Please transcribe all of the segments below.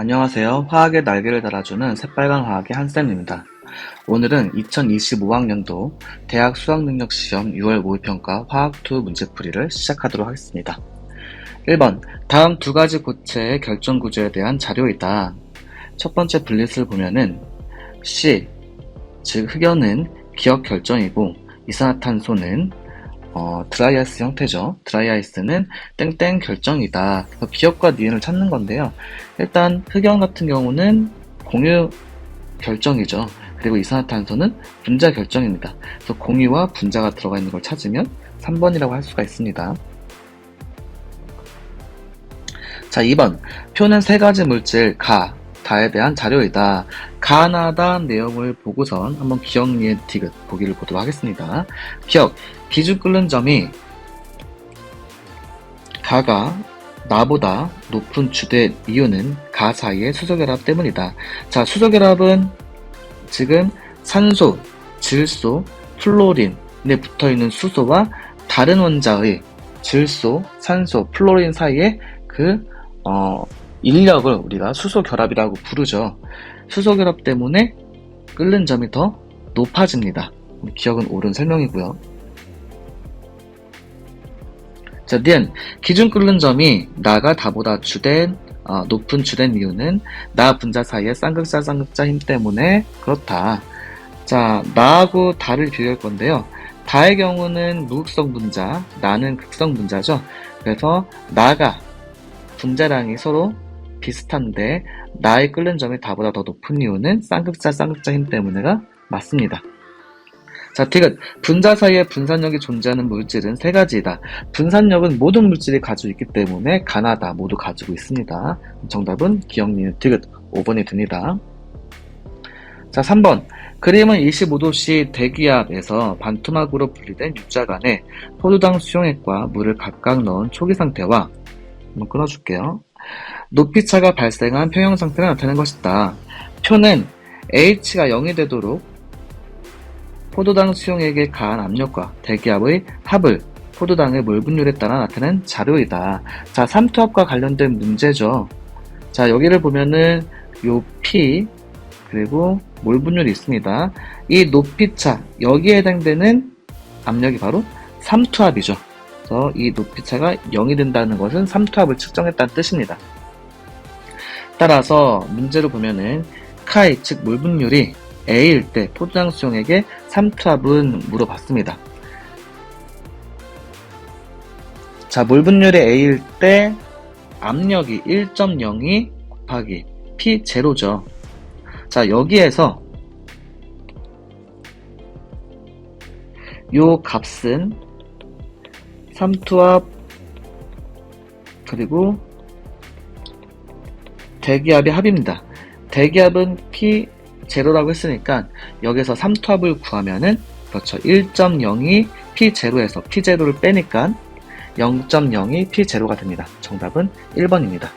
안녕하세요. 화학의 날개를 달아주는 새빨간 화학의 한쌤입니다. 오늘은 2025학년도 대학 수학능력시험 6월 모의평가 화학2 문제풀이를 시작하도록 하겠습니다. 1번, 다음 두 가지 고체의 결정 구조에 대한 자료이다. 첫 번째 블릿을 보면은 C, 즉 흑연은 기억 결정이고 이산화탄소는 드라이아이스 형태죠. 드라이아이스는 땡땡 결정이다. 기억과 니은을 찾는 건데요. 일단 흑연 같은 경우는 공유 결정이죠. 그리고 이산화탄소는 분자 결정입니다. 그래서 공유와 분자가 들어가 있는 걸 찾으면 3번이라고 할 수가 있습니다. 자, 2번. 표는 세 가지 물질 다에 대한 자료이다. 가나다 내용을 보고선 한번 기억, 니은, 디귿 보기를 보도록 하겠습니다. 기억. 기준 끓는 점이 가가 나보다 높은 주된 이유는 가 사이의 수소결합 때문이다. 자, 수소결합은 지금 산소, 질소, 플로린에 붙어있는 수소와 다른 원자의 질소, 산소, 플로린 사이의 인력을 우리가 수소결합이라고 부르죠. 수소결합 때문에 끓는 점이 더 높아집니다. 기억은 옳은 설명이고요. 자, 니은. 기준 끓는 점이 나가 다보다 높은 주된 이유는 나 분자 사이의 쌍극자 힘 때문에 그렇다. 자, 나하고 다를 비교할 건데요. 다의 경우는 무극성 분자, 나는 극성 분자죠. 그래서 나가 분자량이 서로 비슷한데 나의 끓는 점이 다보다 더 높은 이유는 쌍극자 힘 때문에가 맞습니다. 자, 디귿. 분자 사이에 분산력이 존재하는 물질은 세 가지이다. 분산력은 모든 물질이 가지고 있기 때문에 가나다 모두 가지고 있습니다. 정답은 기억, 니은, 디귿 5번이 됩니다. 자, 3번. 그림은 25도씨 대기압에서 반토막으로 분리된 육자간에 포도당 수용액과 물을 각각 넣은 초기 상태와 한번 끊어줄게요. 높이차가 발생한 평형 상태가 나타낸 것이다. 표는 H가 0이 되도록 포도당 수용액에 가한 압력과 대기압의 합을 포도당의 몰 분율에 따라 나타낸 자료이다. 자, 삼투압과 관련된 문제죠. 자, 여기를 보면은 요 P 그리고 몰 분율이 있습니다. 이 높이차, 여기에 해당되는 압력이 바로 삼투압이죠. 그래서 이 높이차가 0이 된다는 것은 삼투압을 측정했다는 뜻입니다. 따라서 문제로 보면은 카이, 즉 몰 분율이 A일 때 포도당 수용액의 삼투압은 물어봤습니다. 자, 몰 분율이 A일 때 압력이 1.02 곱하기 P0죠. 자, 여기에서 요 값은 삼투압 그리고 대기압의 합입니다. 대기압은 P0라고 했으니까 여기서 삼투압을 구하면은 그렇죠. 1.02 P0에서 P0를 빼니까 0.02 P0가 됩니다. 정답은 1번입니다.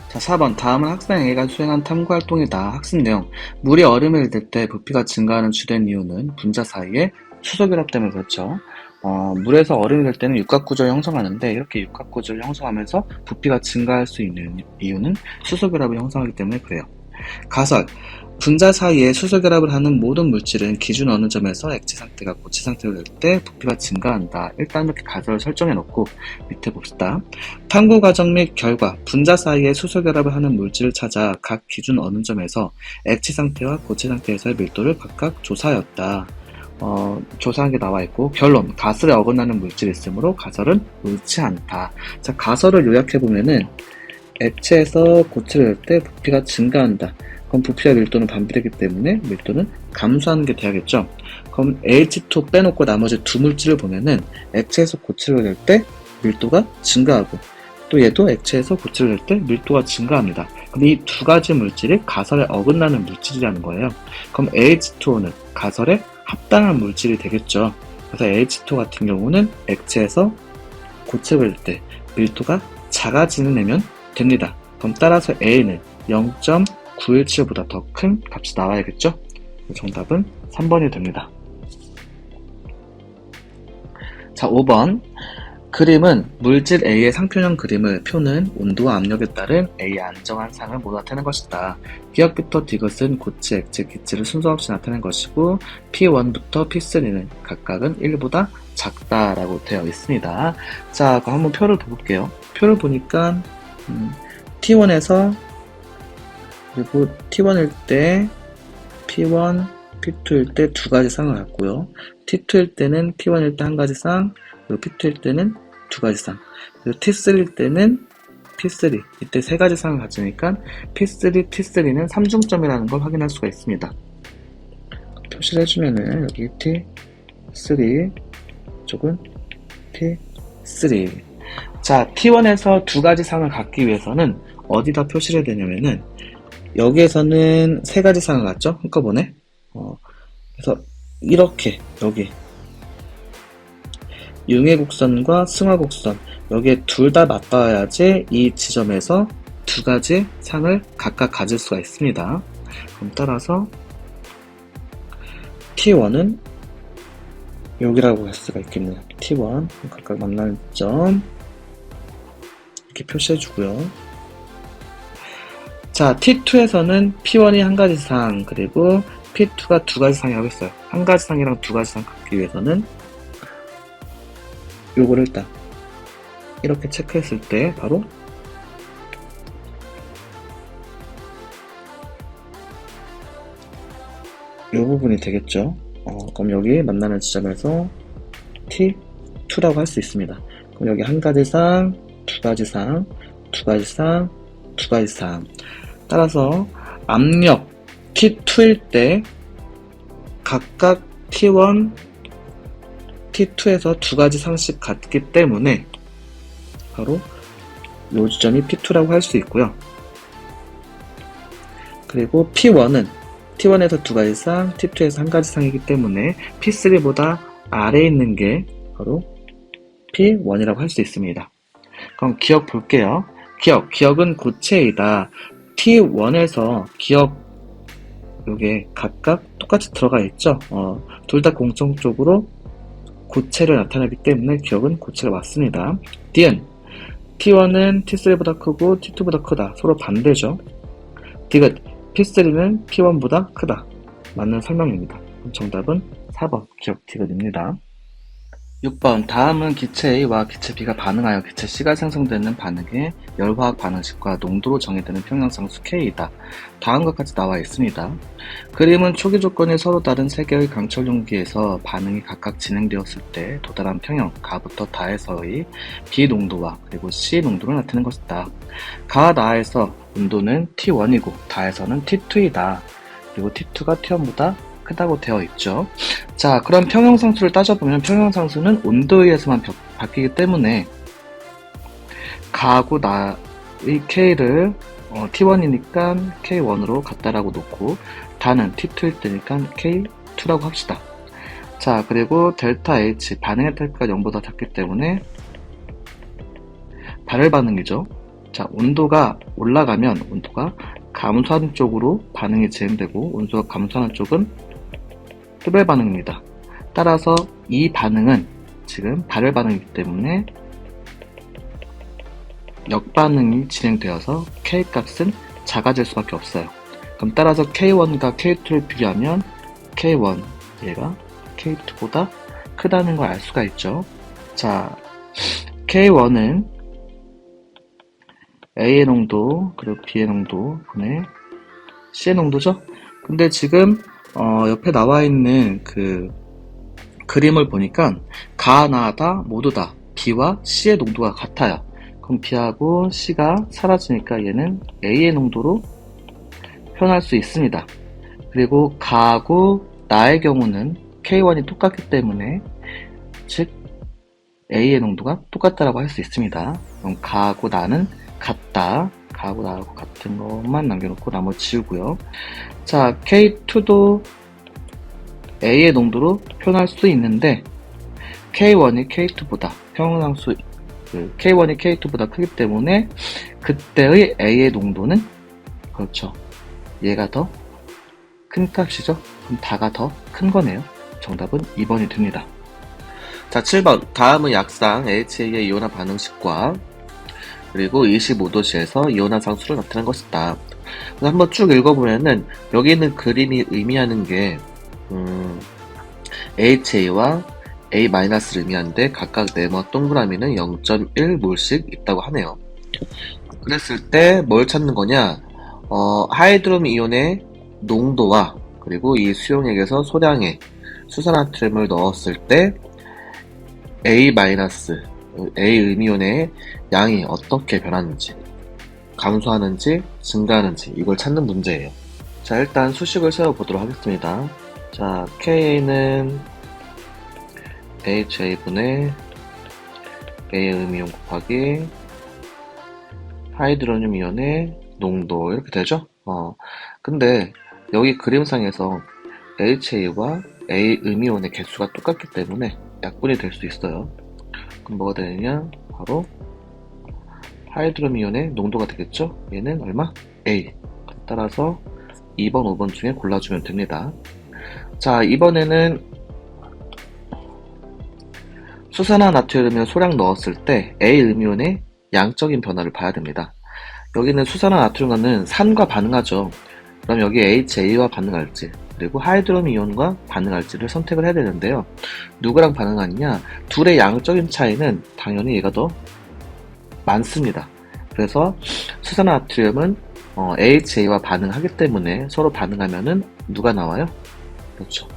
자, 4번. 다음은 학생 A가 수행한 탐구활동이다. 학습 내용. 물이 얼음을 잃을 때 부피가 증가하는 주된 이유는 분자 사이의 수소결합 때문에 그렇죠. 물에서 얼음이 될 때는 육각구조를 형성하는데 이렇게 육각구조를 형성하면서 부피가 증가할 수 있는 이유는 수소결합을 형성하기 때문에 그래요. 가설. 분자 사이에 수소결합을 하는 모든 물질은 기준 어느 점에서 액체 상태가 고체 상태로 될 때 부피가 증가한다. 일단 이렇게 가설을 설정해 놓고 밑에 봅시다. 탐구 과정 및 결과. 분자 사이에 수소결합을 하는 물질을 찾아 각 기준 어느 점에서 액체 상태와 고체 상태에서의 밀도를 각각 조사하였다. 조사한 게 나와 있고, 결론. 가설에 어긋나는 물질이 있으므로 가설은 옳지 않다. 자, 가설을 요약해 보면은 액체에서 고체를 낼 때 부피가 증가한다. 그럼 부피와 밀도는 반비례이기 때문에 밀도는 감소하는 게 돼야겠죠. 그럼 H2 빼놓고 나머지 두 물질을 보면은 액체에서 고체를 낼 때 밀도가 증가하고 또 얘도 액체에서 고체를 낼 때 밀도가 증가합니다. 그럼 이 두 가지 물질이 가설에 어긋나는 물질이라는 거예요. 그럼 H2O는 가설에 합당한 물질이 되겠죠. 그래서 H2O 같은 경우는 액체에서 고체를 낼 때 밀도가 작아지는 애면 됩니다. 그럼 따라서 A는 0.917보다 더 큰 값이 나와야겠죠? 정답은 3번이 됩니다. 자, 5번. 그림은 물질 A의 상표형 그림을 표는 온도와 압력에 따른 A의 안정한 상을 모두 나타낸 것이다. 기억부터 디귿은 고체, 액체, 기체를 순서 없이 나타낸 것이고 P1부터 P3는 각각은 1보다 작다라고 되어 있습니다. 자, 그럼 한번 표를 볼게요. 표를 보니까 T1에서 그리고 T1일 때 P1, P2일 때 두 가지 상을 갖고요. T2일 때는 P1일 때 한 가지 상, 그리고 P2일 때는 두 가지 상, 그리고 T3일 때는 P3, 이때 세 가지 상을 가지니까 P3, T3는 3중점이라는 걸 확인할 수가 있습니다. 표시를 해주면은 여기 T3, 이쪽은 P3. 자, T1에서 두 가지 상을 갖기 위해서는 어디다 표시를 해야 되냐면은 여기에서는 세 가지 상을 갖죠? 한꺼번에. 그래서 이렇게 여기 융해곡선과 승화곡선 여기에 둘 다 맞닿아야지 이 지점에서 두 가지 상을 각각 가질 수가 있습니다. 그럼 따라서 T1은 여기라고 할 수가 있겠네요. T1 각각 만나는 점 이렇게 표시해 주고요. 자, T2에서는 P1이 한 가지 상, 그리고 P2가 두 가지 상이라고 했어요. 한 가지 상이랑 두 가지 상 갖기 위해서는 요거를 일단 이렇게 체크했을 때 바로 요 부분이 되겠죠. 그럼 여기 만나는 지점에서 T2라고 할 수 있습니다. 그럼 여기 한 가지 상, 두 가지 상, 두 가지 상, 두 가지 상. 따라서 압력 T2일 때 각각 T1, T2에서 두 가지 상씩 같기 때문에 바로 이 지점이 P2라고 할 수 있고요. 그리고 P1은 T1에서 두 가지 상, T2에서 한 가지 상이기 때문에 P3보다 아래에 있는 게 바로 P1이라고 할 수 있습니다. 그럼 기억 볼게요. 기억은 고체이다. T1에서 기억 요게 각각 똑같이 들어가 있죠. 둘 다 공통적으로 고체를 나타내기 때문에 기억은 고체가 맞습니다. 디귿 T1은 T3보다 크고 T2보다 크다. 서로 반대죠. 디귿 P3는 P1보다 크다. 맞는 설명입니다. 정답은 4번 기억 디귿입니다. 6번 다음은 기체 A와 기체 B가 반응하여 기체 C가 생성되는 반응의 열화학 반응식과 농도로 정의되는 평형상수 K이다. 다음과 같이 나와 있습니다. 그림은 초기 조건이 서로 다른 세 개의 강철 용기에서 반응이 각각 진행되었을 때 도달한 평형 가부터 다에서의 B 농도와 그리고 C 농도를 나타낸 것이다. 가와 나에서 온도는 T1이고 다에서는 T2이다. 그리고 T2가 T1보다 크다고 되어 있죠. 자, 그럼 평형상수를 따져보면 평형상수는 온도에 의해서만 바뀌기 때문에 가하고 나의 K를 T1이니까 K1으로 같다라고 놓고 다는 T2일 때니까 K2라고 합시다. 자, 그리고 델타 H 반응의 델타가 0보다 작기 때문에 발열 반응이죠. 자, 온도가 올라가면 온도가 감소하는 쪽으로 반응이 진행되고 온도가 감소하는 쪽은 흡열 반응입니다. 따라서 이 반응은 지금 발열 반응이기 때문에 역반응이 진행되어서 K 값은 작아질 수밖에 없어요. 그럼 따라서 K1과 K2를 비교하면 K1 얘가 K2보다 크다는 걸 알 수가 있죠. 자, K1은 A의 농도 그리고 B의 농도 분의 C의 농도죠. 근데 지금 옆에 나와 있는 그 그림을 보니까 가, 나, 다 모두 다 B와 C의 농도가 같아요. 그럼 B하고 C가 사라지니까 얘는 A의 농도로 표현할 수 있습니다. 그리고 가하고 나의 경우는 K1이 똑같기 때문에 즉 A의 농도가 똑같다라고 할 수 있습니다. 그럼 가하고 나는 같다. 가하고 나하고 같은 것만 남겨놓고 나머지 지우고요. 자, K2도 A의 농도로 표현할 수 있는데 K1이 K2보다 평형상수 K1이 K2보다 크기 때문에 그때의 A의 농도는 그렇죠. 얘가 더 큰 값이죠. 그럼 다가 더 큰 거네요. 정답은 2번이 됩니다. 자, 7번. 다음은 약상 HA의 이온화 반응식과 그리고 25도씨에서 이온화상수를 나타낸 것이다. 그래서 한번 쭉 읽어보면은 여기 있는 그림이 의미하는 게 HA와 A-를 의미하는데 각각 네모 동그라미는 0.1몰씩 있다고 하네요. 그랬을 때 뭘 찾는 거냐? 하이드롬 이온의 농도와 그리고 이 수용액에서 소량의 수산나트륨을 넣었을 때 A- A 음이온의 양이 어떻게 변하는지, 감소하는지, 증가하는지 이걸 찾는 문제예요. 자, 일단 수식을 세워보도록 하겠습니다. 자, Ka는 HA분의 A 음이온 곱하기 하이드로늄 이온의 농도 이렇게 되죠? 근데 여기 그림상에서 HA와 A 음이온의 개수가 똑같기 때문에 약분이 될 수 있어요. 그럼 뭐가 되느냐? 바로 하이드로늄 이온의 농도가 되겠죠? 얘는 얼마? A. 따라서 2번, 5번 중에 골라주면 됩니다. 자, 이번에는 수산화나트륨을 소량 넣었을 때 A 음이온의 양적인 변화를 봐야 됩니다. 여기는 수산화나트륨과는 산과 반응하죠. 그럼 여기 HA와 반응할지 그리고 하이드로늄 이온과 반응할지를 선택을 해야 되는데요. 누구랑 반응하느냐? 둘의 양적인 차이는 당연히 얘가 더 많습니다. 그래서 수산화나트륨은 HA와 반응하기 때문에 서로 반응하면은 누가 나와요? 그렇죠.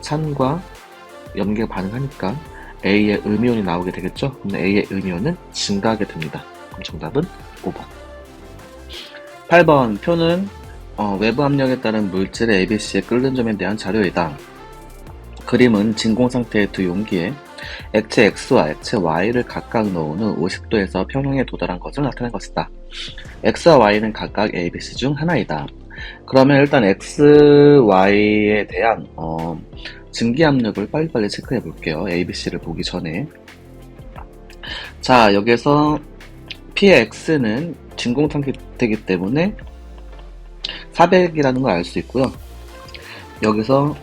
산과 염계가 반응하니까 A의 음이온이 나오게 되겠죠? 그럼 A의 음이온은 증가하게 됩니다. 그럼 정답은 5번. 8번 표는 외부 압력에 따른 물질의 ABC의 끓는 점에 대한 자료이다. 그림은 진공 상태의 두 용기에 액체 X와 액체 Y를 각각 넣은 후 50도에서 평형에 도달한 것을 나타낸 것이다. X와 Y는 각각 ABC 중 하나이다. 그러면 일단 X, Y에 대한 증기압력을 빨리빨리 체크해 볼게요. ABC를 보기 전에. 자, 여기서 PX는 진공 상태이기 때문에 400이라는 걸 알 수 있고요. 여기서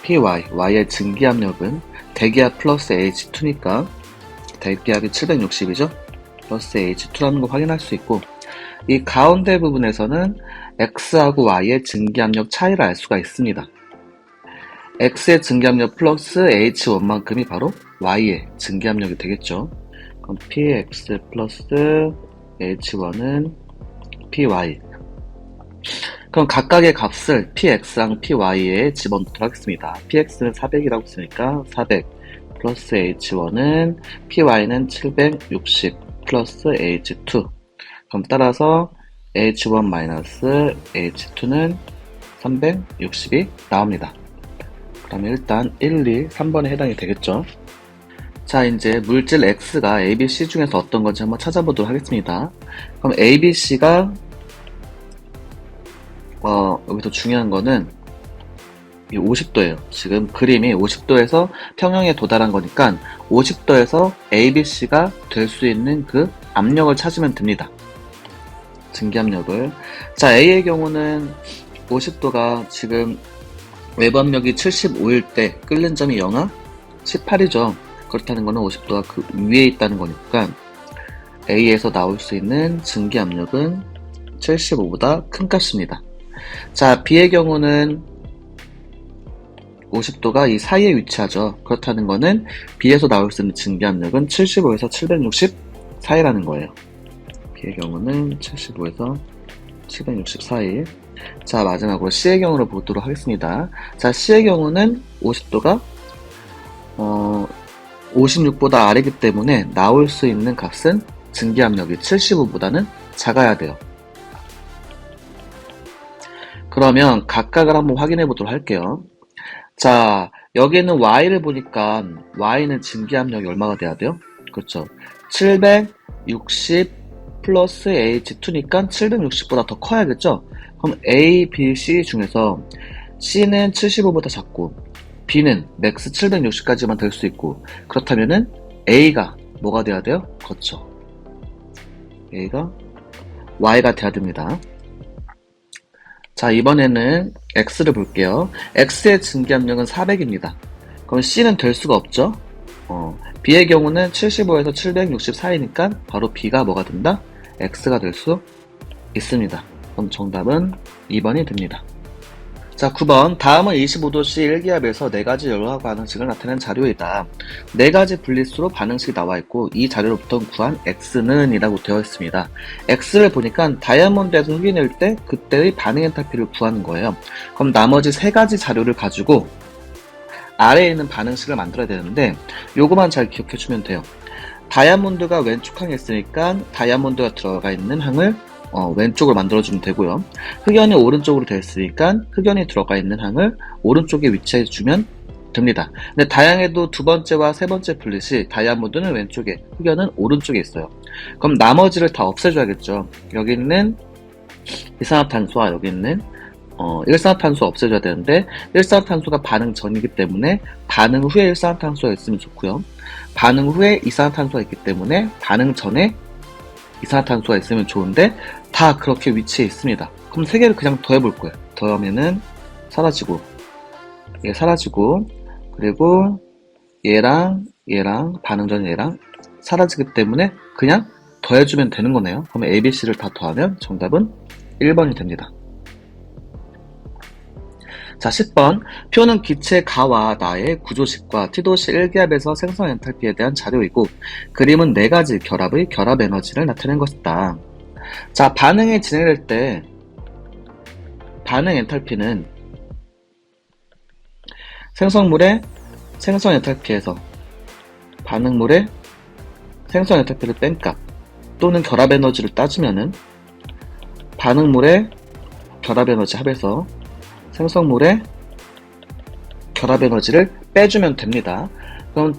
PY, Y의 증기압력은 대기압 플러스 H2니까 대기압이 760이죠? 플러스 H2라는 거 확인할 수 있고, 이 가운데 부분에서는 X하고 Y의 증기압력 차이를 알 수가 있습니다. X의 증기압력 플러스 H1만큼이 바로 Y의 증기압력이 되겠죠. 그럼 PX 플러스 H1은 PY. 그럼 각각의 값을 PX랑 PY에 집어넣도록 하겠습니다. PX는 400이라고 했으니까 400 플러스 H1은 PY는 760 플러스 H2. 그럼 따라서 H1 마이너스 H2는 360이 나옵니다. 그러면 일단 1, 2, 3번에 해당이 되겠죠. 자, 이제 물질 X가 ABC 중에서 어떤 건지 한번 찾아보도록 하겠습니다. 그럼 ABC가 여기서 중요한 거는 이 50도예요. 지금 그림이 50도에서 평형에 도달한 거니까 50도에서 ABC가 될 수 있는 그 압력을 찾으면 됩니다. 증기압력을. 자, A의 경우는 50도가 지금 외부 압력이 75일 때 끓는 점이 영하 18이죠. 그렇다는 거는 50도가 그 위에 있다는 거니까 A에서 나올 수 있는 증기압력은 75보다 큰 값입니다. 자, B의 경우는 50도가 이 사이에 위치하죠. 그렇다는 거는 B에서 나올 수 있는 증기압력은 75에서 760 사이라는 거예요. B의 경우는 75에서 760 사이. 자, 마지막으로 C의 경우를 보도록 하겠습니다. 자, C의 경우는 50도가 56보다 아래이기 때문에 나올 수 있는 값은 증기압력이 75보다는 작아야 돼요. 그러면 각각을 한번 확인해 보도록 할게요. 자, 여기는 Y를 보니까 Y는 증기압력이 얼마가 돼야 돼요? 그렇죠. 760 플러스 H2니까 760보다 더 커야겠죠? 그럼 A, B, C 중에서 C는 75보다 작고 B는 맥스 760까지만 될 수 있고, 그렇다면은 A가 뭐가 돼야 돼요? 그렇죠. A가 Y가 돼야 됩니다. 자, 이번에는 X를 볼게요. X의 증기압력은 400입니다. 그럼 C는 될 수가 없죠. B의 경우는 75에서 760 사이니까 바로 B가 뭐가 된다? X가 될 수 있습니다. 그럼 정답은 2번이 됩니다. 자, 9번. 다음은 25도씨 1기압에서 4가지 열화 반응식을 나타낸 자료이다. 4가지 분리수로 반응식이 나와 있고 이 자료로부터 구한 X는 이라고 되어 있습니다. X를 보니까 다이아몬드에서 흑인일 때 그때의 반응 엔탈피를 구하는 거예요. 그럼 나머지 3가지 자료를 가지고 아래에 있는 반응식을 만들어야 되는데 요거만 잘 기억해주면 돼요. 다이아몬드가 왼쪽 항에 있으니까 다이아몬드가 들어가 있는 항을 왼쪽으로 만들어주면 되고요. 흑연이 오른쪽으로 되어 있으니까 흑연이 들어가 있는 항을 오른쪽에 위치해주면 됩니다. 근데 다양해도 두 번째와 세 번째 분릿이 다이아몬드는 왼쪽에, 흑연은 오른쪽에 있어요. 그럼 나머지를 다 없애줘야겠죠. 여기 있는 이산화탄소와 여기 있는 일산화탄소 없애줘야 되는데 일산화탄소가 반응 전이기 때문에 반응 후에 일산화탄소가 있으면 좋고요. 반응 후에 이산화탄소가 있기 때문에 반응 전에 이산화탄소가 있으면 좋은데 다 그렇게 위치해 있습니다. 그럼 세 개를 그냥 더해볼 거예요. 더하면은 사라지고 얘 사라지고 그리고 얘랑 반응 전 얘랑 사라지기 때문에 그냥 더해주면 되는 거네요. 그러면 A, B, C를 다 더하면 정답은 1번이 됩니다. 자, 10번. 표는 기체 가와 나의 구조식과 T도시 1기압에서 생성 엔탈피에 대한 자료이고 그림은 4가지 결합의 결합 에너지를 나타낸 것이다. 자, 반응이 진행될 때 반응 엔탈피는 생성물의 생성 엔탈피에서 반응물의 생성 엔탈피를 뺀 값 또는 결합 에너지를 따지면은 반응물의 결합 에너지 합에서 생성물의 결합 에너지를 빼주면 됩니다. 그럼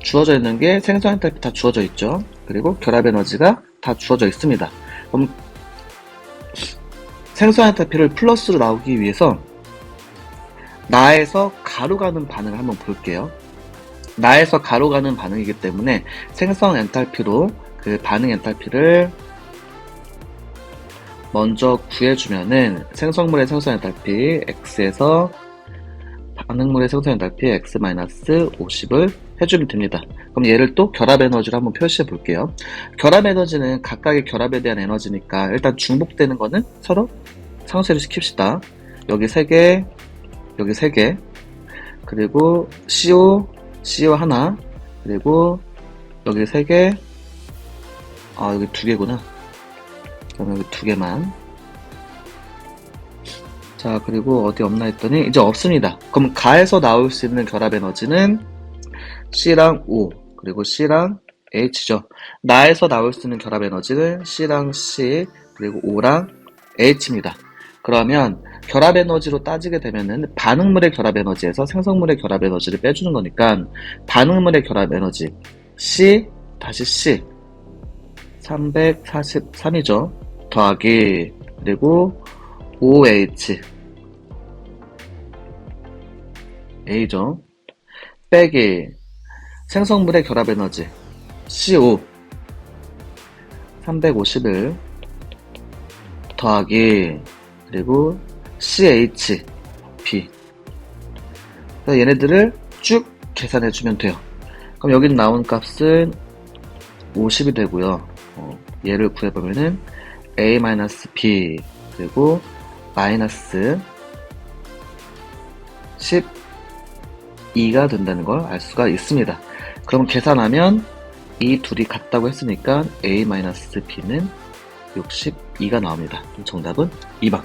주어져 있는 게 생성 엔탈피 다 주어져 있죠. 그리고 결합 에너지가 다 주어져 있습니다. 그럼 생성 엔탈피를 플러스로 나오기 위해서 나에서 가로 가는 반응을 한번 볼게요. 나에서 가로 가는 반응이기 때문에 생성 엔탈피로 그 반응 엔탈피를 먼저 구해주면은 생성물의 생성 엔탈피 X에서 반응물의 생성 엔탈피 X-50을 해주면 됩니다. 그럼 얘를 또 결합 에너지로 한번 표시해 볼게요. 결합 에너지는 각각의 결합에 대한 에너지니까 일단 중복되는 거는 서로 상쇄를 시킵시다. 여기 3개, 여기 3개, 그리고 CO 하나, 그리고 여기 3개, 여기 2개구나. 그럼 여기 2개만. 자, 그리고 어디 없나 했더니 이제 없습니다. 그럼 가에서 나올 수 있는 결합 에너지는 C랑 O 그리고 C랑 H죠. 나에서 나올 수 있는 결합 에너지는 C랑 C 그리고 O랑 H입니다. 그러면 결합 에너지로 따지게 되면은 반응물의 결합 에너지에서 생성물의 결합 에너지를 빼주는 거니까 반응물의 결합 에너지 C 다시 C 343이죠. 더하기 그리고 OH A죠. 빼기 생성물의 결합 에너지 CO 351 더하기 그리고 CH B 얘네들을 쭉 계산해주면 돼요. 그럼 여기 나온 값은 50이 되고요. 얘를 구해보면은 A-B 그리고 마이너스 12가 된다는 걸 알 수가 있습니다. 그럼 계산하면 이 둘이 같다고 했으니까 A-B는 62가 나옵니다. 정답은 2번.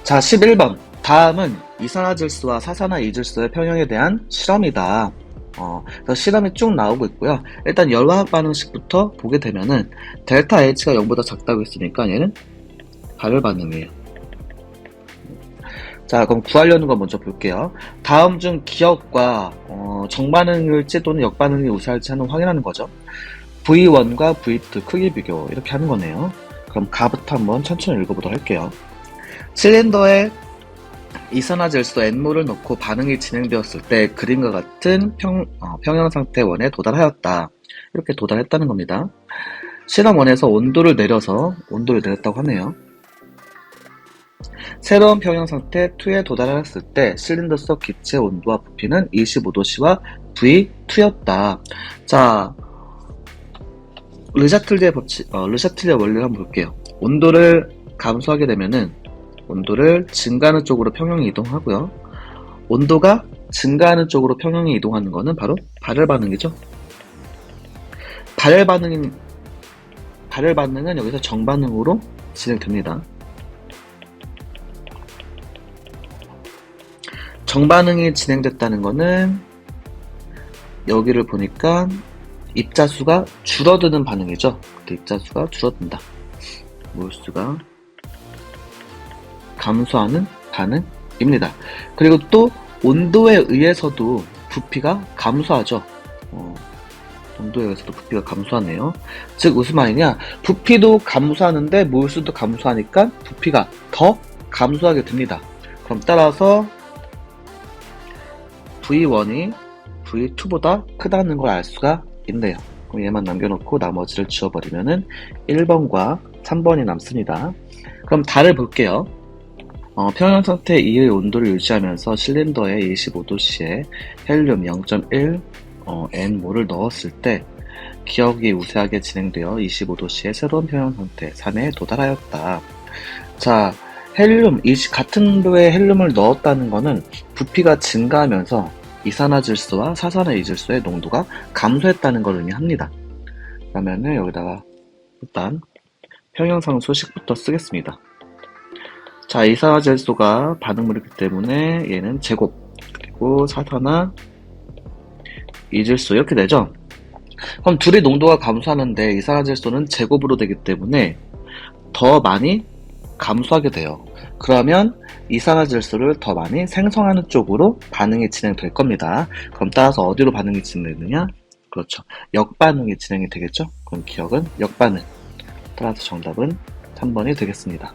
자, 11번. 다음은 이산화질소와 사산화이질소의 평형에 대한 실험이다. 그래서 실험이 쭉 나오고 있고요. 일단 열화학 반응식부터 보게 되면은 델타 H가 0보다 작다고 했으니까 얘는 발열 반응이에요. 자, 그럼 구하려는 거 먼저 볼게요. 다음 중 기억과 정반응일지 또는 역반응이 우세할지 하는 확인하는 거죠. V1과 V2 크기 비교 이렇게 하는 거네요. 그럼 가부터 한번 천천히 읽어보도록 할게요. 실린더에 이산화질소 N몰을 넣고 반응이 진행되었을 때 그림과 같은 평형 상태 원에 도달하였다. 이렇게 도달했다는 겁니다. 실험 원에서 온도를 내렸다고 하네요. 새로운 평형 상태 2에 도달했을 때 실린더 속 기체 온도와 부피는 25도씨와 V2였다. 자, 르샤틀리의 법칙, 르샤틀리의 원리를 한번 볼게요. 온도를 감소하게 되면은 온도를 증가하는 쪽으로 평형이 이동하고요. 온도가 증가하는 쪽으로 평형이 이동하는 것은 바로 발열 반응이죠. 발열 반응은 여기서 정반응으로 진행됩니다. 정반응이 진행됐다는 것은 여기를 보니까 입자수가 줄어드는 반응이죠. 입자수가 줄어든다. 몰수가 감소하는 반응입니다. 그리고 또 온도에 의해서도 부피가 감소하죠. 온도에 의해서도 부피가 감소하네요. 즉 무슨 말이냐, 부피도 감소하는데 몰수도 감소하니까 부피가 더 감소하게 됩니다. 그럼 따라서 V1이 V2보다 크다는 걸 알 수가 있네요. 그럼 얘만 남겨놓고 나머지를 지워버리면은 1번과 3번이 남습니다. 그럼 달을 볼게요. 평형 상태 2의 온도를 유지하면서 실린더에 25도씨에 헬륨 0.1 N몰을 넣었을 때 기억이 우세하게 진행되어 25도씨의 새로운 평형 상태 3에 도달하였다. 자, 헬륨, 같은 온도의 헬륨을 넣었다는 것은 부피가 증가하면서 이산화질소와 사산화이질소의 농도가 감소했다는 걸 의미합니다. 그러면은 여기다가 일단 평형상수 식부터 쓰겠습니다. 자, 이산화질소가 반응물이기 때문에 얘는 제곱, 그리고 사산화 이질소 이렇게 되죠. 그럼 둘이 농도가 감소하는데 이산화질소는 제곱으로 되기 때문에 더 많이 감소하게 돼요. 그러면 이산화질소를 더 많이 생성하는 쪽으로 반응이 진행될 겁니다. 그럼 따라서 어디로 반응이 진행되느냐? 그렇죠. 역반응이 진행이 되겠죠? 그럼 기억은 역반응. 따라서 정답은 3번이 되겠습니다.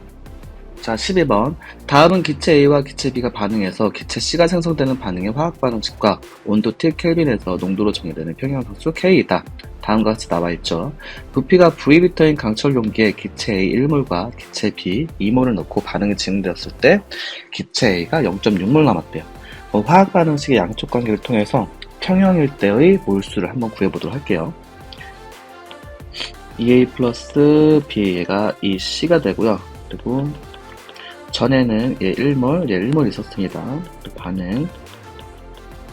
자, 12번. 다음은 기체 A와 기체 B가 반응해서 기체 C가 생성되는 반응의 화학 반응식과 온도 T 켈빈에서 농도로 정의되는 평형상수 K이다. 다음과 같이 나와있죠. 부피가 V리터인 강철 용기에 기체 A 1몰과 기체 B 2몰을 넣고 반응이 진행되었을 때 기체 A가 0.6몰 남았대요. 화학 반응식의 양쪽 관계를 통해서 평형일 때의 몰수를 한번 구해보도록 할게요. EA 플러스 B 얘가 EC가 되고요. 그리고 전에는 얘 1몰, 얘 1몰 있었습니다. 그리고 반응,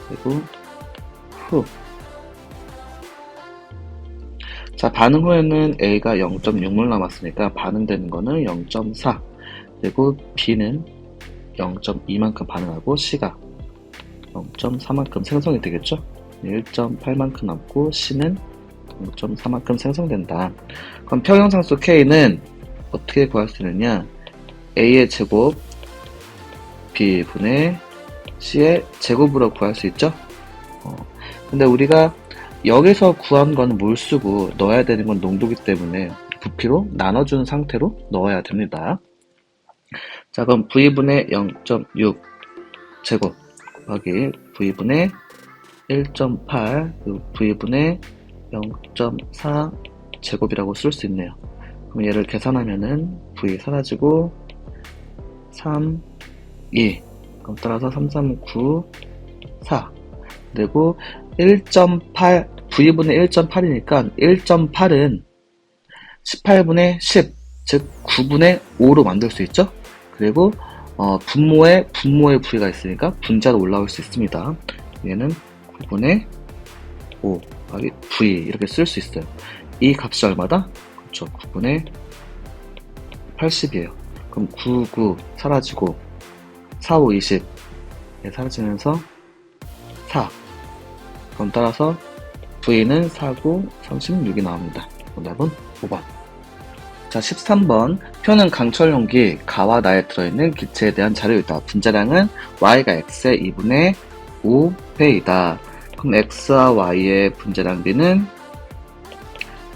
그리고 후. 자, 반응 후에는 A가 0.6몰 남았으니까 반응되는 거는 0.4. 그리고 B는 0.2만큼 반응하고 C가 0.4만큼 생성이 되겠죠? 1.8만큼 남고 C는 0.4만큼 생성된다. 그럼 평형상수 K는 어떻게 구할 수 있느냐? A의 제곱 B분의 C의 제곱으로 구할 수 있죠? 근데 우리가 여기서 구한 건 몰수고 넣어야 되는 건 농도기 때문에 부피로 나눠준 상태로 넣어야 됩니다. 자, 그럼 V분의 0.6 제곱 곱하기 V분의 1.8 그리고 V분의 0.4 제곱이라고 쓸 수 있네요. 그럼 얘를 계산하면은 V 사라지고 3, 2 그럼 따라서 3, 3, 9, 4 그리고 1.8 V분의 1.8이니까 1.8은 18분의 10 즉 9분의 5로 만들 수 있죠. 그리고 분모에 V가 있으니까 분자로 올라올 수 있습니다. 얘는 9분의 5 V 이렇게 쓸 수 있어요. 이 값이 얼마다? 그렇죠. 9분의 80이에요. 그럼 9, 9 사라지고 4, 5, 20 사라지면서 4 그럼 따라서 V는 4, 9, 36이 나옵니다. 정답은 5번. 자, 13번. 표는 강철 용기 가와 나에 들어있는 기체에 대한 자료이다. 분자량은 Y가 X의 2분의 5배이다. 그럼 X와 Y의 분자량 비는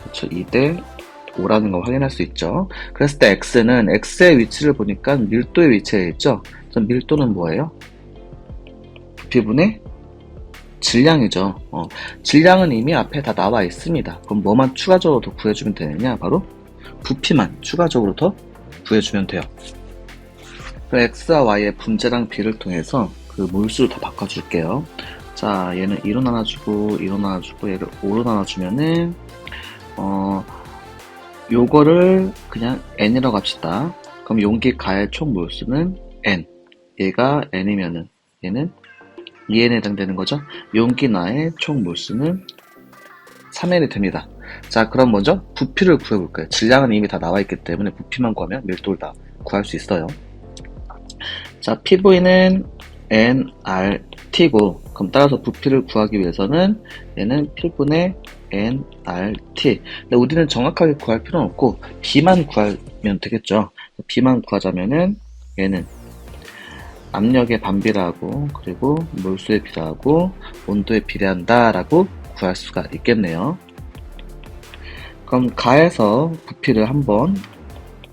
그렇죠. 2대 5라는 걸 확인할 수 있죠. 그랬을 때 X는 X의 위치를 보니까 밀도의 위치에 있죠. 그럼 밀도는 뭐예요? 부피분의 질량이죠. 질량은 이미 앞에 다 나와 있습니다. 그럼 뭐만 추가적으로 더 구해주면 되느냐? 바로 부피만 추가적으로 더 구해주면 돼요. 그럼 x와 y의 분자랑 비를 통해서 그 몰수를 다 바꿔줄게요. 자, 얘는 2로 나눠주고 2로 나눠주고 얘를 5로 나눠주면은 요거를 그냥 n이라고 합시다. 그럼 용기 가의 총 몰수는 n. 얘가 n이면은 얘는 2n에 해당되는 거죠. 용기 나의 총 몰수는 3n이 됩니다. 자, 그럼 먼저 부피를 구해볼까요? 질량은 이미 다 나와있기 때문에 부피만 구하면 밀도를 다 구할 수 있어요. 자, PV는 nRT고, 그럼 따라서 부피를 구하기 위해서는 얘는 P분의 nRT. 근데 우리는 정확하게 구할 필요는 없고 B만 구하면 되겠죠. B만 구하자면은 얘는 압력의 반비례하고 그리고 몰수의 비례하고 온도에 비례한다 라고 구할 수가 있겠네요. 그럼 가에서 부피를 한번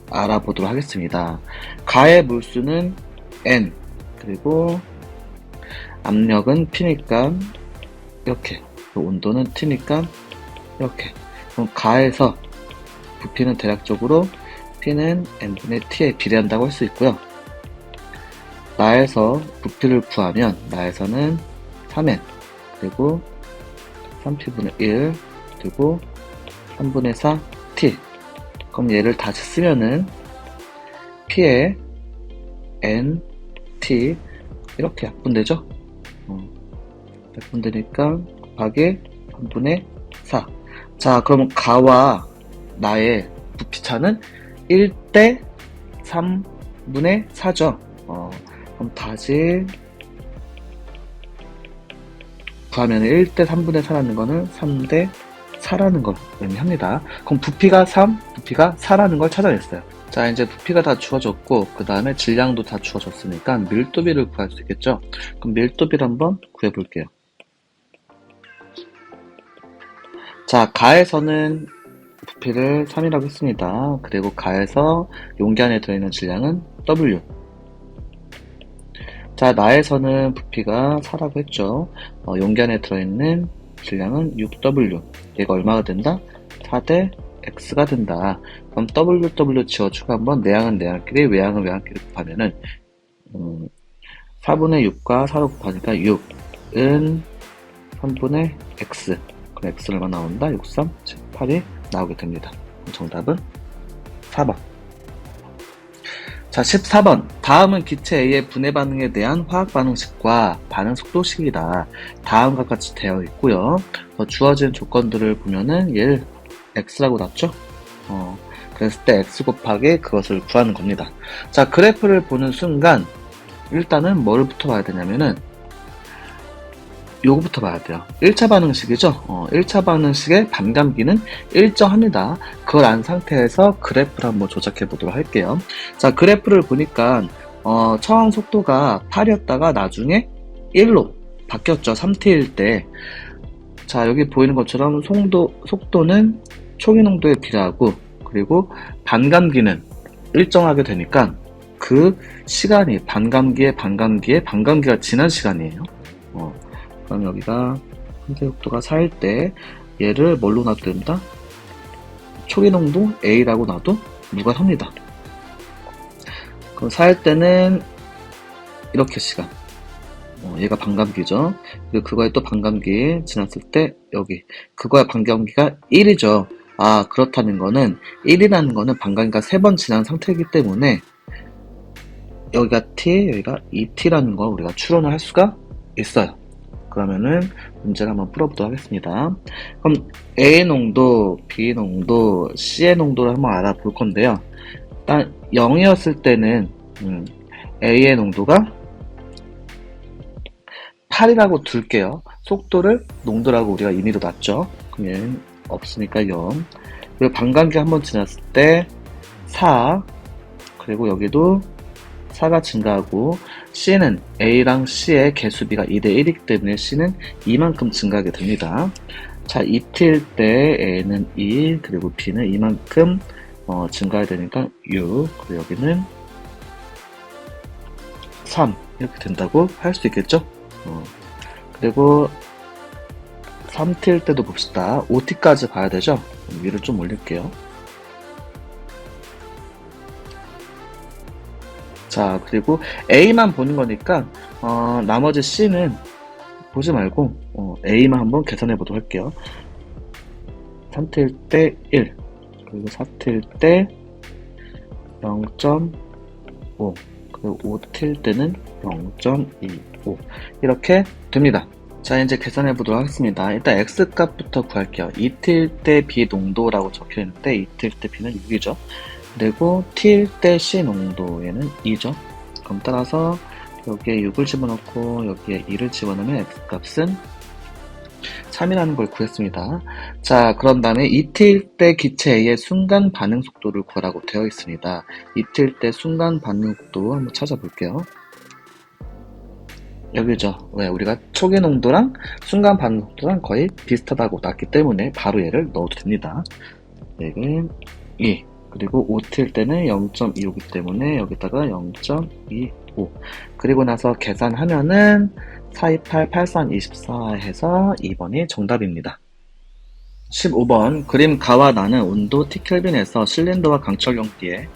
알아보도록 하겠습니다. 가의 몰수는 N, 그리고 압력은 P니까 이렇게, 온도는 T니까 이렇게. 그럼 가에서 부피는 대략적으로 P는 N분의 T에 비례한다고 할 수 있고요. 나에서 부피를 구하면 나에서는 3N, 그리고 3P분의 1, 그리고 3분의 4 T. 그럼 얘를 다시 쓰면은 P에 N, T 이렇게 약분되죠? 약분되니까 곱하기 3분의 4. 자, 그럼 가와 나의 부피차는 1대 3분의 4죠. 그럼 다시 구하면 1대 3분의 4라는 거는 3대 4라는 걸 의미합니다. 그럼 부피가 3, 부피가 4라는 걸 찾아냈어요. 자, 이제 부피가 다 주어졌고 그 다음에 질량도 다 주어졌으니까 밀도비를 구할 수 있겠죠. 그럼 밀도비를 한번 구해볼게요. 자, 가에서는 부피를 3이라고 했습니다. 그리고 가에서 용기 안에 들어있는 질량은 W. 자, 나에서는 부피가 4라고 했죠. 용기 안에 들어있는 질량은 6W. 얘가 얼마가 된다? 4대 X가 된다. 그럼 W 지워주고 한번 내항은 내항끼리, 외항은 외항끼리 곱하면은 4분의 6과 4로 곱하니까 6은 3분의 X. 그럼 X는 얼마 나온다? 6, 3, 8이 나오게 됩니다. 정답은 4번. 자, 14번. 다음은 기체 A의 분해 반응에 대한 화학 반응식과 반응 속도식이다. 다음과 같이 되어 있고요. 주어진 조건들을 보면은 얘를 X라고 놨죠? 그랬을 때 X 곱하기 그것을 구하는 겁니다. 자, 그래프를 보는 순간 일단은 뭐를부터 봐야 되냐면은 요거부터 봐야 돼요. 1차 반응식이죠. 1차 반응식의 반감기는 일정합니다. 그걸 안 상태에서 그래프를 한번 조작해 보도록 할게요. 자, 그래프를 보니까 처음 속도가 8이었다가 나중에 1로 바뀌었죠. 3T일 때. 자, 여기 보이는 것처럼 속도는 초기 농도에 비례하고 그리고 반감기는 일정하게 되니까 그 시간이 반감기가 지난 시간이에요. 그럼 여기가 현재 속도가 4일 때 얘를 뭘로 놔도 됩니다. 초기 농도 A라고 놔도 무관합니다. 그럼 4일 때는 이렇게 시간. 얘가 반감기죠. 그리고 그거에 또 반감기 지났을 때 여기 그거의 반감기가 1이죠. 아, 그렇다는 거는 1이라는 거는 반감기가 3번 지난 상태이기 때문에 여기가 T, 여기가 2T라는 걸 우리가 추론을 할 수가 있어요. 그러면은 문제를 한번 풀어보도록 하겠습니다. 그럼 A의 농도, B의 농도, C의 농도를 한번 알아볼 건데요. 일단 0이었을 때는 A의 농도가 8이라고 둘게요. 속도를 농도라고 우리가 임의로 놨죠. 그럼 얘는 없으니까 0. 그리고 반감기 한번 지났을 때 4. 그리고 여기도 4가 증가하고 C는 A랑 C의 개수비가 2대1이기 때문에 C는 이만큼 증가하게 됩니다. 자, 2T일 때 A는 2, 그리고 B는 이만큼 증가해야 되니까 6, 그리고 여기는 3 이렇게 된다고 할 수 있겠죠? 그리고 3T일 때도 봅시다. 5T까지 봐야 되죠? 위를 좀 올릴게요. 자, 그리고 A만 보는 거니까 나머지 C는 보지 말고 A만 한번 계산해 보도록 할게요. 3틀 때 1, 그리고 4틀 때 0.5, 그리고 5틀 때는 0.25 이렇게 됩니다. 자, 이제 계산해 보도록 하겠습니다. 일단 X값부터 구할게요. 2틀 때 B 농도라고 적혀 있는데 2틀 때 B는 6이죠. 그리고 T일 때 C 농도에는 2죠. 그럼 따라서 여기에 6을 집어넣고 여기에 2를 집어넣으면 X값은 3이라는 걸 구했습니다. 자, 그런 다음에 이틀 때 기체 A의 순간 반응 속도를 구하라고 되어 있습니다. 이틀 때 순간 반응 속도 한번 찾아볼게요. 여기죠. 왜? 우리가 초기 농도랑 순간 반응 속도랑 거의 비슷하다고 났기 때문에 바로 얘를 넣어도 됩니다. 얘는 2. 그리고 5틀 때는 0.25이기 때문에 여기다가 0.25. 그리고 나서 계산하면은 428, 83, 24 해서 2번이 정답입니다. 15번 그림 가와 나는 온도 T켈빈에서 실린더와 강철 용기에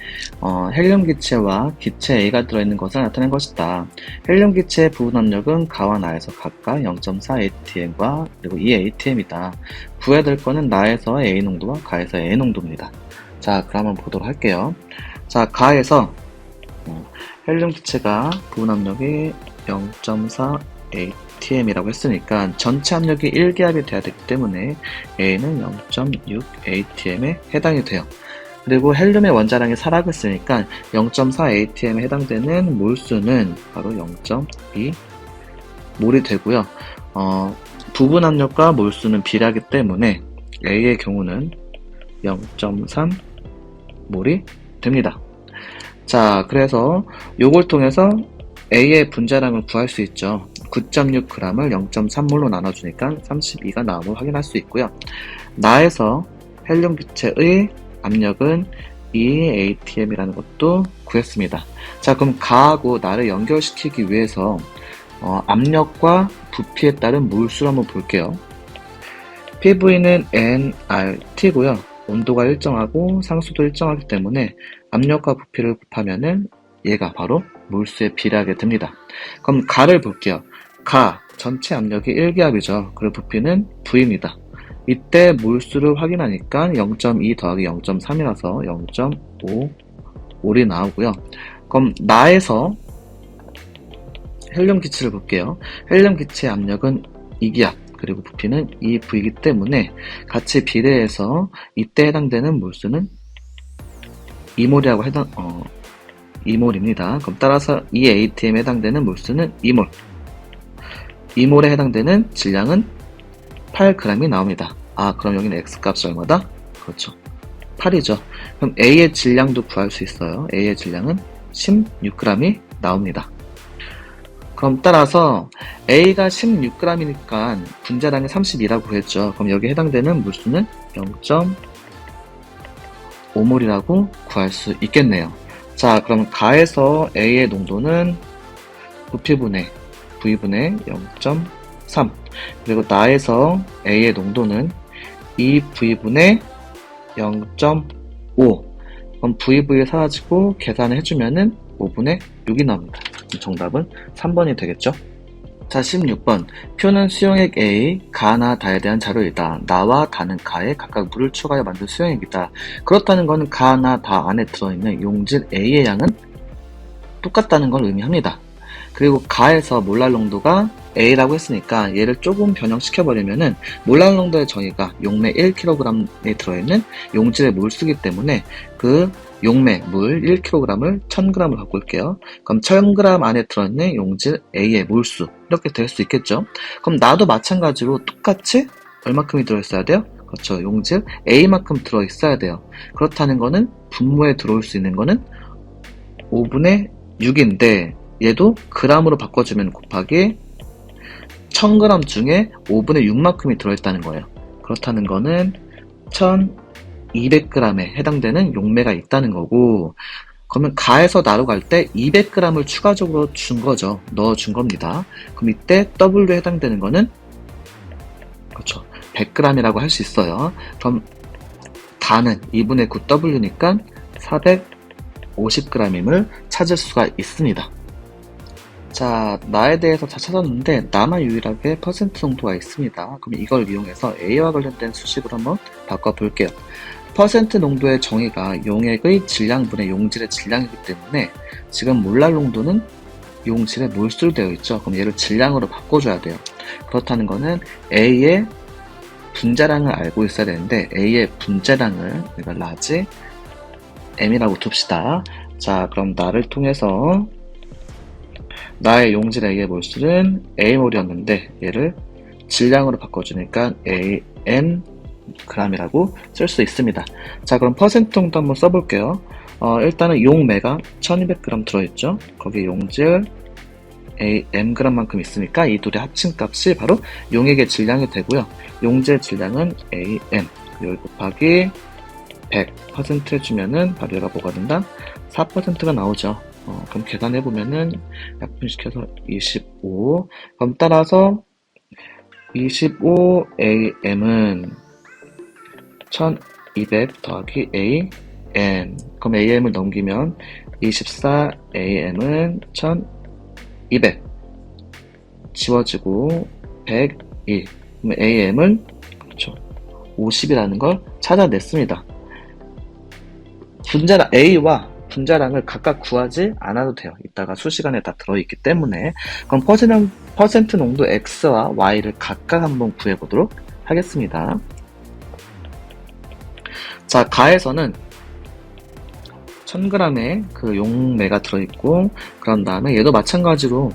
헬륨 기체와 기체 A가 들어있는 것을 나타낸 것이다. 헬륨 기체의 부분 압력은 가와 나에서 각각 0.4 atm과 그리고 2 atm이다. 구해야 될 거는 나에서 A 농도와 가에서 A 농도입니다. 자, 그럼 한번 보도록 할게요. 자, 가에서 헬륨 기체가 부분 압력이 0.4 atm이라고 했으니까 전체 압력이 1기압이 돼야 되기 때문에 A는 0.6 atm에 해당이 돼요. 그리고 헬륨의 원자량이 4라고 했으니까 0.4 atm에 해당되는 몰수는 바로 0.2 몰이 되고요. 부분 압력과 몰수는 비례하기 때문에 A의 경우는 0.3 몰이 됩니다. 자, 그래서 요걸 통해서 A의 분자량을 구할 수 있죠. 9.6g을 0.3몰로 나눠주니까 32가 나옴을 확인할 수 있고요. 나에서 헬륨 기체의 압력은 2atm이라는 것도 구했습니다. 자, 그럼 가하고 나를 연결시키기 위해서 압력과 부피에 따른 몰수를 한번 볼게요. PV는 nRT고요. 온도가 일정하고 상수도 일정하기 때문에 압력과 부피를 곱하면은 얘가 바로 몰수에 비례하게 됩니다. 그럼 가를 볼게요. 가 전체 압력이 1기압이죠. 그리고 부피는 V입니다. 이때 몰수를 확인하니까 0.2 더하기 0.3이라서 0.5 몰이 나오고요. 그럼 나에서 헬륨 기체를 볼게요. 헬륨 기체의 압력은 2기압 그리고 부피는 2V이기 때문에 같이 비례해서 이때 해당되는 몰수는 2몰이라고 2몰입니다. 그럼 따라서 2atm에 해당되는 몰수는 2몰. 2몰에 해당되는 질량은 8g이 나옵니다. 아, 그럼 여기는 X값이 얼마다? 그렇죠. 8이죠. 그럼 A의 질량도 구할 수 있어요. A의 질량은 16g이 나옵니다. 그럼 따라서 A가 16g이니까 분자량이 32라고 했죠. 그럼 여기에 해당되는 몰수는 0.5몰이라고 구할 수 있겠네요. 자, 그럼 가에서 A의 농도는 부피분의 V분의 0.3 그리고 나에서 A의 농도는 2V분의 0.5 그럼 VV 사라지고 계산을 해주면은 5분의 6이 나옵니다. 정답은 3번이 되겠죠? 자, 16번. 표는 수용액 A, 가나 다에 대한 자료이다. 나와 다는 가에 각각 물을 추가해 만든 수용액이다. 그렇다는 것은 가나 다 안에 들어있는 용질 A의 양은 똑같다는 걸 의미합니다. 그리고 가에서 몰랄 농도가 A라고 했으니까 얘를 조금 변형시켜버리면은 몰랄 농도의 정의가 용매 1kg에 들어있는 용질의 몰수기 때문에 그 용매 물 1kg을 1000g을 갖고 올게요. 그럼 1000g 안에 들어있는 용질 A의 몰수 이렇게 될 수 있겠죠. 그럼 나도 마찬가지로 똑같이 얼마큼이 들어있어야 돼요? 그렇죠. 용질 A만큼 들어있어야 돼요. 그렇다는 거는 분모에 들어올 수 있는 거는 5분의 6인데 얘도 g으로 바꿔주면 곱하기 1000g 중에 5분의 6만큼이 들어있다는 거예요. 그렇다는 거는 1200g에 해당되는 용매가 있다는 거고, 그러면 가에서 나로 갈 때 200g을 추가적으로 준 거죠. 넣어준 겁니다. 그럼 이때 W에 해당되는 거는 그렇죠. 100g이라고 할 수 있어요. 그럼 다는 2분의 9W니까 450g임을 찾을 수가 있습니다. 자, 나에 대해서 다 찾았는데 나만 유일하게 퍼센트 정도가 있습니다. 그럼 이걸 이용해서 A와 관련된 수식으로 한번 바꿔볼게요. 퍼센트 농도의 정의가 용액의 질량분의 용질의 질량이기 때문에 지금 몰랄 농도는 용질의 몰수로 되어 있죠. 그럼 얘를 질량으로 바꿔줘야 돼요. 그렇다는 거는 A의 분자량을 알고 있어야 되는데 A의 분자량을 우리가 라지 M이라고 둡시다. 자, 그럼 나를 통해서 나의 용질 A의 몰수는 A몰이었는데 얘를 질량으로 바꿔주니까 AM g이라고 쓸 수 있습니다. 자, 그럼 퍼센트 농도 한번 써볼게요. 일단은 용매가 1200g 들어있죠. 거기에 용질 AMg만큼 있으니까 이 둘의 합친값이 바로 용액의 질량이 되고요. 용질 질량은 AM 여기 곱하기 100% 해주면은 바로 얘가 뭐가 된다? 4%가 나오죠. 그럼 계산해보면은 약분시켜서 25. 그럼 따라서 25AM은 1200 더하기 AM. 그럼 AM을 넘기면 24AM은 1200. 지워지고 102. 그럼 AM은 그렇죠. 50이라는 걸 찾아냈습니다. 분자량 A와 분자량을 각각 구하지 않아도 돼요. 이따가 수식안에 다 들어있기 때문에. 그럼 퍼센트 농도 X와 Y를 각각 한번 구해보도록 하겠습니다. 자, 가에서는 1000g의 그 용매가 들어있고, 그런 다음에 얘도 마찬가지로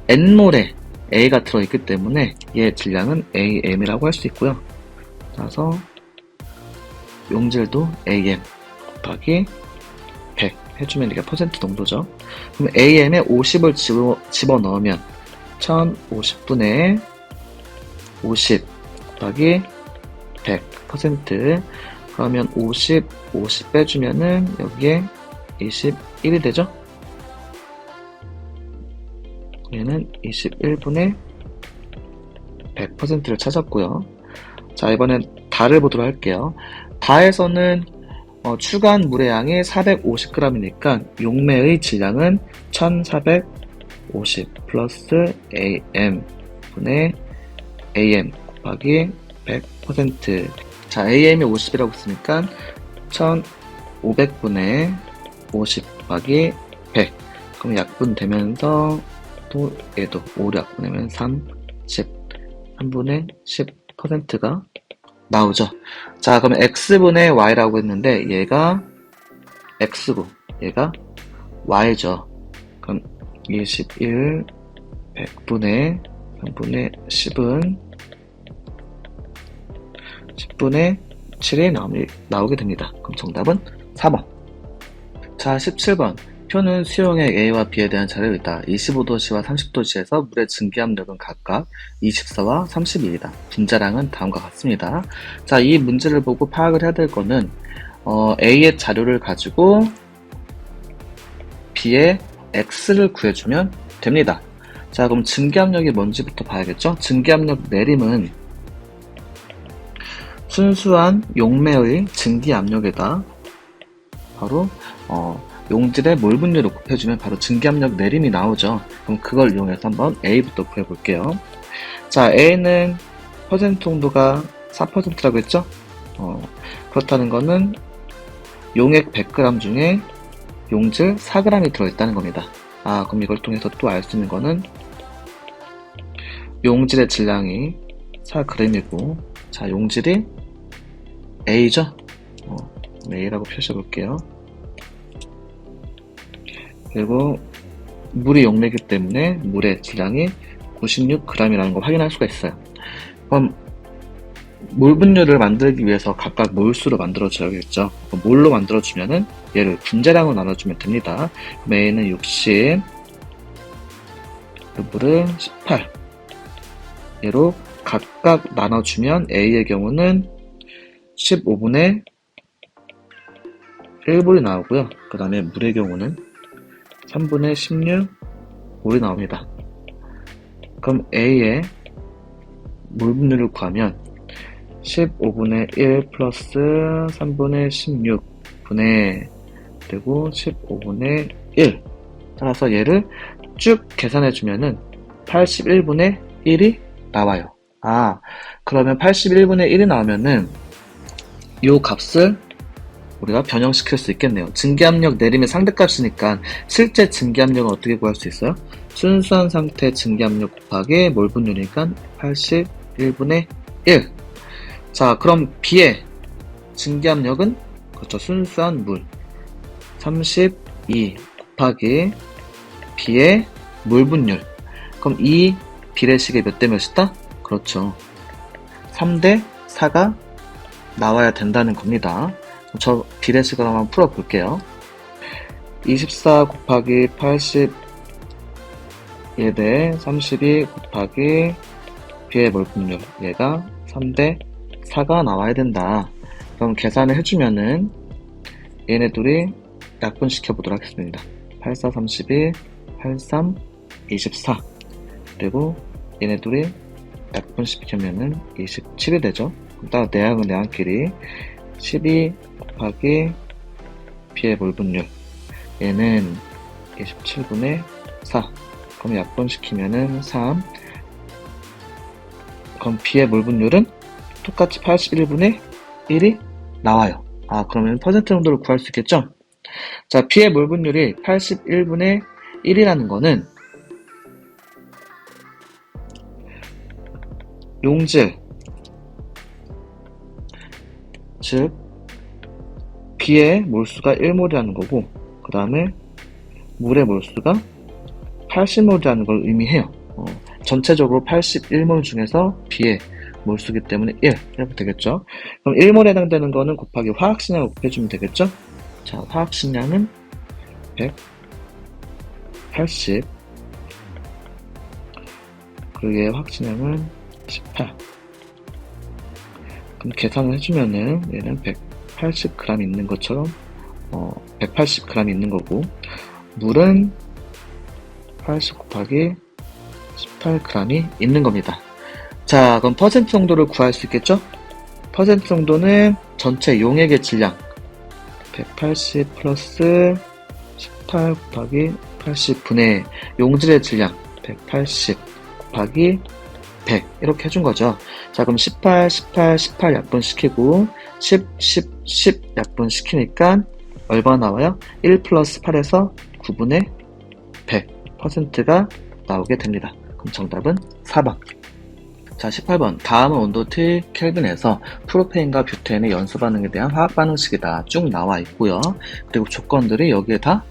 N몰의 A가 들어있기 때문에 얘의 질량은 AM이라고 할 수 있고요. 그래서 용질도 AM 곱하기 100 해주면 이게 퍼센트 농도죠. 그럼 AM에 50을 집어넣으면 1050분의 50 곱하기 100% 그러면 50 빼주면은 여기에 21이 되죠? 얘는 21분의 100%를 찾았고요. 자, 이번엔 다를 보도록 할게요. 다에서는 추가한 물의 양이 450g이니까 용매의 질량은 1450 플러스 AM 분의 AM 곱하기 100%. 자, AM이 50이라고 했으니까 1500분의 50 곱하기 100. 그럼 약분되면서 또 얘도 5로 약분하면 3분의 10%가 나오죠. 자, 그럼 x분의 y라고 했는데 얘가 x고 얘가 y죠. 그럼 21 100분의 3분의 10은 10분의 7이 나오게 됩니다. 그럼 정답은 4번. 자, 17번. 표는 수용액 A와 B에 대한 자료가 있다. 25도씨와 30도씨에서 물의 증기압력은 각각 24와 32이다. 분자량은 다음과 같습니다. 자, 이 문제를 보고 파악을 해야 될 거는 A의 자료를 가지고 B의 X를 구해주면 됩니다. 자, 그럼 증기압력이 뭔지부터 봐야겠죠? 증기압력 내림은 순수한 용매의 증기압력에다 바로 용질의 몰 분율을 곱해주면 바로 증기압력 내림이 나오죠. 그럼 그걸 이용해서 한번 A부터 구해볼게요. 자, A는 퍼센트 농도가 4%라고 했죠? 그렇다는 거는 용액 100g 중에 용질 4g이 들어있다는 겁니다. 그럼 이걸 통해서 또 알 수 있는 거는 용질의 질량이 4g이고, 자, 용질이 A죠? A라고 표시해볼게요. 그리고 물이 용매이기 때문에 물의 질량이 96g이라는 걸 확인할 수가 있어요. 그럼 몰 분율을 만들기 위해서 각각 몰수로 만들어줘야겠죠. 몰로 만들어주면은 얘를 분자량으로 나눠주면 됩니다. 그럼 A는 60, 물은 18. 얘로 각각 나눠주면 A의 경우는 15분의 1볼이 나오고요. 그 다음에 물의 경우는 3분의 16몰이 나옵니다. 그럼 A의 몰 분율을 구하면 15분의 1 플러스 3분의 16분의 그리고 15분의 1. 따라서 얘를 쭉 계산해주면은 81분의 1이 나와요. 그러면 81분의 1이 나오면은 요 값을 우리가 변형시킬 수 있겠네요. 증기압력 내림의 상대값이니까 실제 증기압력은 어떻게 구할 수 있어요? 순수한 상태 증기압력 곱하기 몰 분율이니까 81분의 1. 자, 그럼 B의 증기압력은 그렇죠. 순수한 물 32 곱하기 B의 몰 분율. 그럼 이 비례식이 몇 대 몇이다? 그렇죠. 3대 4가 나와야 된다는 겁니다. 저 비례식을 한번 풀어볼게요. 24 곱하기 81대 32 곱하기 B의 몰 분율. 얘가 3대 4가 나와야 된다. 그럼 계산을 해주면은 얘네 둘이 약분시켜 보도록 하겠습니다. 84 32 83 24 그리고 얘네 둘이 약분시키면은 27이 되죠. 따라 내항은 내항끼리 12 곱하기 B의 몰 분율. 얘는 27분의 4. 그럼 약분시키면은 3. 그럼 B의 몰 분율은 똑같이 81분의 1이 나와요. 그러면 퍼센트 정도를 구할 수 있겠죠? 자, B의 몰 분율이 81분의 1이라는 거는 용질, 즉 B의 몰수가 1몰이라는 거고, 그 다음에 물의 몰수가 80몰이라는 걸 의미해요. 전체적으로 81몰 중에서 B의 몰수기 때문에 1 이렇게 되겠죠. 그럼 1몰에 해당되는 거는 곱하기 화학식량을 곱해주면 되겠죠. 자, 화학식량은 180 그리고 얘의 화학식량은 18. 그럼 계산을 해주면은 얘는 180g 있는 것처럼 180g 있는 거고, 물은 80 곱하기 18g이 있는 겁니다. 자, 그럼 퍼센트 정도를 구할 수 있겠죠? 퍼센트 정도는 전체 용액의 질량 180 플러스 18 곱하기 80분의 용질의 질량 180 곱하기 100 이렇게 해준 거죠. 자, 그럼 18, 18, 18 약분시키고 10, 10, 10 약분시키니까 얼마 나와요? 1 플러스 8에서 9분의 100%가 나오게 됩니다. 그럼 정답은 4번. 자, 18번. 다음은 온도 T 켈빈에서 프로페인과 뷰테인의 연소 반응에 대한 화학 반응식이다. 쭉 나와 있고요. 그리고 조건들이 여기에 다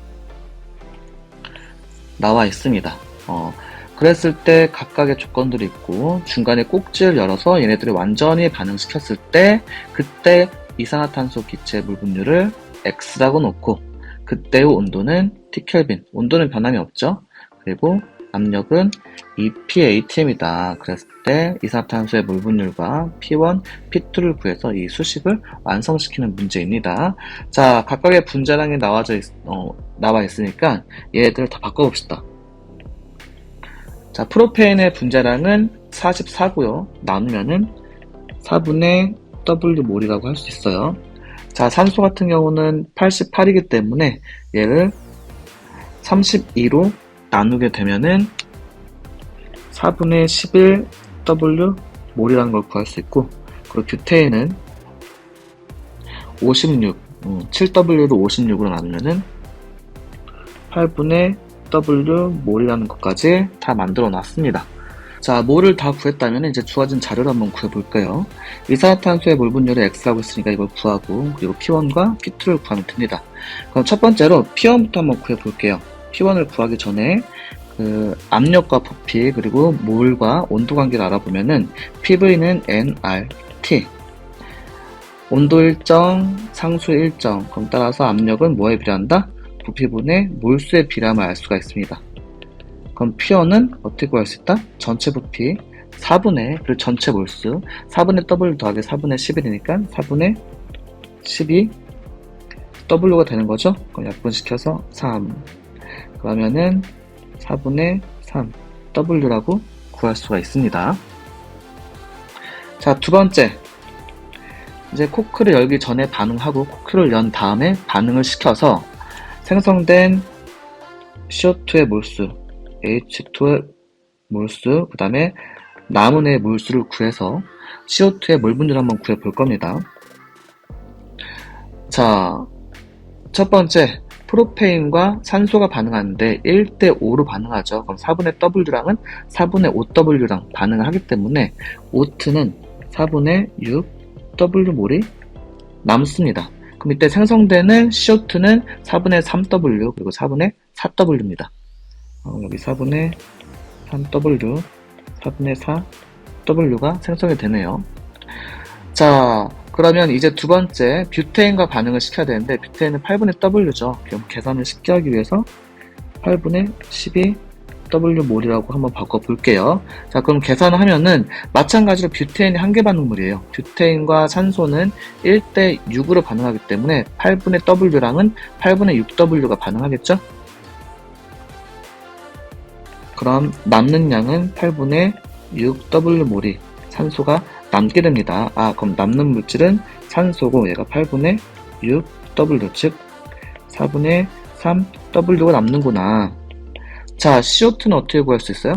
나와 있습니다. 그랬을 때 각각의 조건들이 있고 중간에 꼭지를 열어서 얘네들을 완전히 반응시켰을 때 그때 이산화탄소 기체 물 분율을 X라고 놓고 그때의 온도는 T켈빈, 온도는 변함이 없죠. 그리고 압력은 EPATM이다. 그랬을 때 이산화탄소의 물 분율과 P1, P2를 구해서 이 수식을 완성시키는 문제입니다. 자, 각각의 분자량이 나와 있으니까 얘네들을 다 바꿔봅시다. 자, 프로페인의 분자량은 44고요. 나누면은 4분의 W몰이라고 할 수 있어요. 자, 산소 같은 경우는 88이기 때문에 얘를 32로 나누게 되면은 4분의 11 W몰이라는 걸 구할 수 있고, 그리고 뷰테인은 56, 7W를 56으로 나누면은 8분의 W몰이라는 것까지 다 만들어 놨습니다. 자, 몰을 다 구했다면 이제 주어진 자료를 한번 구해볼까요? 이산화탄소의 몰 분율을 X라고 했으니까 이걸 구하고, 그리고 P1과 P2를 구하면 됩니다. 그럼 첫 번째로 P1부터 한번 구해볼게요. P1을 구하기 전에 압력과 부피 그리고 몰과 온도 관계를 알아보면은 PV는 nRT, 온도 일정, 상수 일정, 그럼 따라서 압력은 뭐에 비례한다? 부피분의 몰수에 비례함을 알 수가 있습니다. 그럼 P1은 어떻게 구할 수 있다? 전체 부피 4분의, 그리고 전체 몰수 4분의 W 더하기 4분의 11이니까 4분의 12 W가 되는 거죠. 그럼 약분시켜서 3, 그러면은 4분의 3 W라고 구할 수가 있습니다. 자, 두 번째, 이제 코크를 열기 전에 반응하고 코크를 연 다음에 반응을 시켜서 생성된 CO2의 몰수, H2의 몰수, 그 다음에 남은 몰수를 구해서 CO2의 몰 분율을 한번 구해 볼 겁니다. 자, 첫 번째, 프로페인과 산소가 반응하는데 1대5로 반응하죠. 그럼 4분의 W랑은 4분의 5W랑 반응을 하기 때문에 O2는 4분의 6W몰이 남습니다. 그럼 이때 생성되는 CO2는 4분의 3W 그리고 4분의 4W입니다. 여기 4분의 3W, 4분의 4W가 생성이 되네요. 자, 그러면 이제 두 번째 뷰테인과 반응을 시켜야 되는데 뷰테인은 8분의 W죠. 그럼 계산을 쉽게 하기 위해서 8분의 12W몰이라고 한번 바꿔볼게요. 자, 그럼 계산을 하면은 마찬가지로 뷰테인이 한계 반응물이에요. 뷰테인과 산소는 1대6으로 반응하기 때문에 8분의 W랑은 8분의 6W가 반응하겠죠? 그럼 남는 양은 8분의 6W몰이 산소가 남게 됩니다. 그럼 남는 물질은 산소고 얘가 8분의 6W, 즉 4분의 3W가 남는구나. 자, CO2는 어떻게 구할 수 있어요?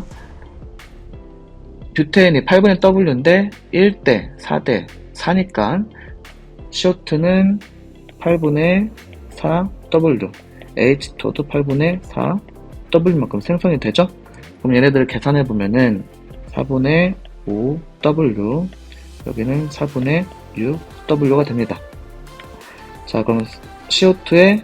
뷰테인이 8분의 W인데 1대 4대 4니까 CO2는 8분의 4W, H2도 8분의 4W만큼 생성이 되죠? 그럼 얘네들을 계산해 보면은 4분의 5W, 여기는 4분의 6W가 됩니다. 자, 그럼 CO2의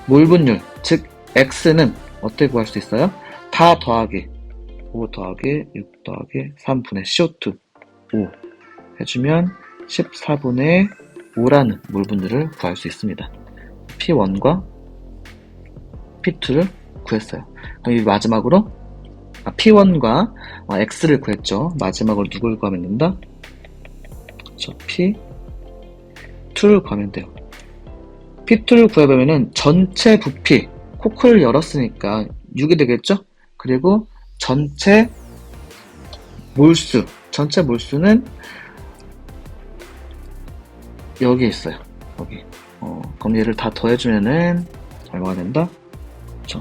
몰 분율, 즉 X는 어떻게 구할 수 있어요? 다 더하기 5 더하기 6 더하기 3분의 CO2 5 해주면 14분의 5라는 몰 분율을 구할 수 있습니다. P1과 P2를 구했어요. 그럼 이 마지막으로 P1과 X를 구했죠. 마지막으로 누굴 구하면 된다? P2를 구하면 돼요. P2를 구해보면은 전체 부피, 코크를 열었으니까 6이 되겠죠? 그리고 전체 몰수는 여기 있어요. 여기. 그럼 얘를 다 더해주면은 얼마가 된다? 그렇죠.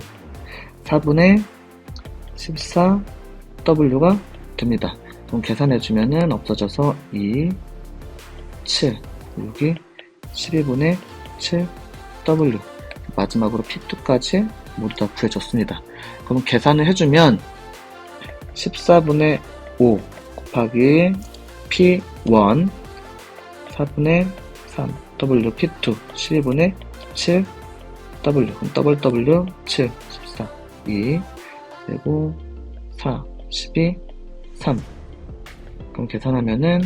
4분의 14W가 됩니다. 그럼 계산해주면은 없어져서 2, 7, 여기 12분의 7W. 마지막으로 P2까지 모두 다 구해줬습니다. 그럼 계산을 해주면 14분의 5 곱하기 P1 4분의 3W P2 12분의 7W. 그럼 WW 7 14 2 그리고 4 12 3. 그럼 계산하면은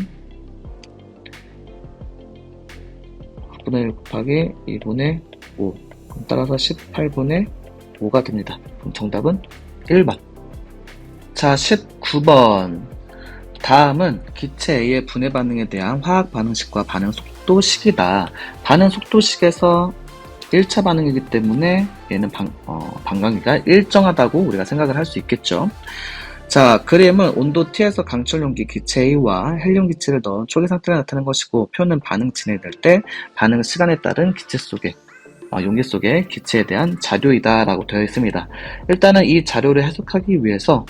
9분의 1 곱하기 2분의 5. 그럼 따라서 18분의 5가 됩니다. 그럼 정답은 1번. 자, 19번. 다음은 기체 A의 분해 반응에 대한 화학 반응식과 반응 속도식이다. 반응 속도식에서 1차 반응이기 때문에 얘는 반감기가 일정하다고 우리가 생각을 할 수 있겠죠. 자, 그림은 온도 T에서 강철 용기 기체 A와 헬륨 기체를 넣은 초기 상태를 나타낸 것이고, 표는 반응 진행될 때 반응 시간에 따른 기체 속에 용기 속의 기체에 대한 자료이다 라고 되어 있습니다. 일단은 이 자료를 해석하기 위해서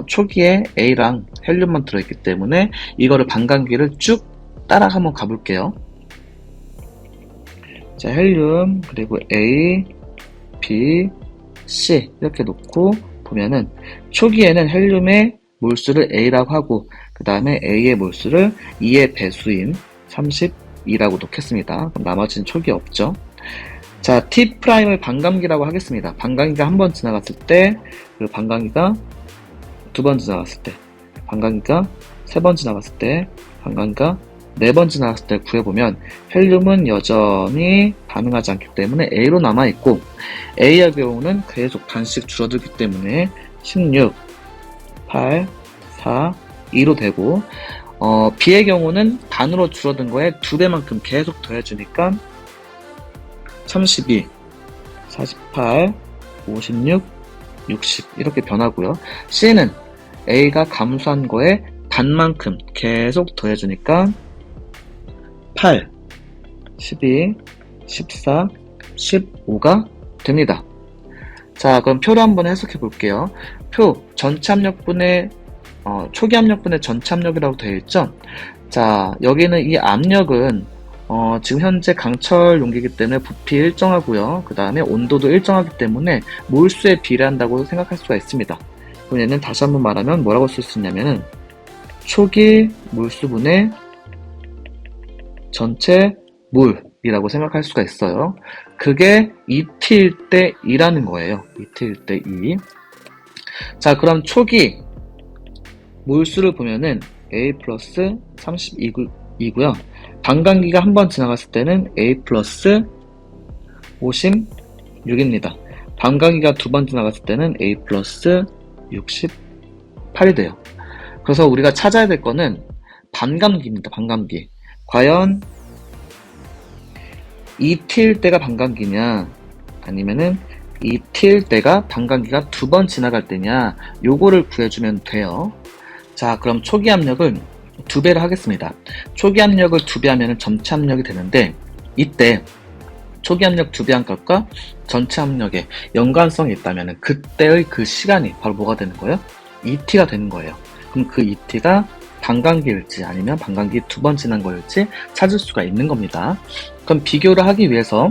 초기에 A랑 헬륨만 들어있기 때문에 이거를 반감기를 쭉 따라 한번 가볼게요. 자, 헬륨 그리고 A, B, C 이렇게 놓고 보면은 초기에는 헬륨의 몰수를 A라고 하고 그 다음에 A의 몰수를 2의 배수인 32라고 놓겠습니다. 그럼 나머지는 초기에 없죠. 자, T'을 반감기라고 하겠습니다. 반감기가 한 번 지나갔을 때, 그리고 반감기가 두 번 지나갔을 때, 반감기가 세 번 지나갔을 때, 반감기가 네 번 지나갔을 때 구해보면 헬륨은 여전히 반응하지 않기 때문에 A로 남아있고, A의 경우는 계속 반씩 줄어들기 때문에 16, 8, 4, 2로 되고, B의 경우는 반으로 줄어든 거에 2배만큼 계속 더해주니까 32, 48, 56, 60 이렇게 변하고요. C는 A가 감소한 거에 반만큼 계속 더해주니까 8, 12, 14, 15가 됩니다. 자, 그럼 표를 한번 해석해 볼게요. 표 전체 압력분의 초기 압력분의 전체 압력이라고 되어 있죠. 자, 여기는 이 압력은 지금 현재 강철 용기이기 때문에 부피 일정하고요. 그 다음에 온도도 일정하기 때문에 몰수에 비례한다고 생각할 수가 있습니다. 그럼 얘는 다시 한번 말하면 뭐라고 쓸 수 있냐면은 초기 몰수분의 전체 물이라고 생각할 수가 있어요. 그게 2T일 때 2라는 거예요. 2T일 때 2. 자, 그럼 초기 몰수를 보면은 A 플러스 32고요. 반감기가 한 번 지나갔을 때는 A 플러스 56입니다. 반감기가 두 번 지나갔을 때는 A 플러스 68이 돼요. 그래서 우리가 찾아야 될 거는 반감기입니다. 반감기. 과연 2T일 때가 반감기냐 아니면은 2T일 때가 반감기가 두 번 지나갈 때냐, 요거를 구해주면 돼요. 자, 그럼 초기 압력을 2배를 하겠습니다. 초기 압력을 2배 하면 전체 압력이 되는데, 이때 초기 압력 2배 한 값과 전체 압력에 연관성이 있다면 그때의 그 시간이 바로 뭐가 되는 거예요? 2T가 되는 거예요. 그럼 그 2T가 반감기일지 아니면 반감기 두 번 지난 거일지 찾을 수가 있는 겁니다. 그럼 비교를 하기 위해서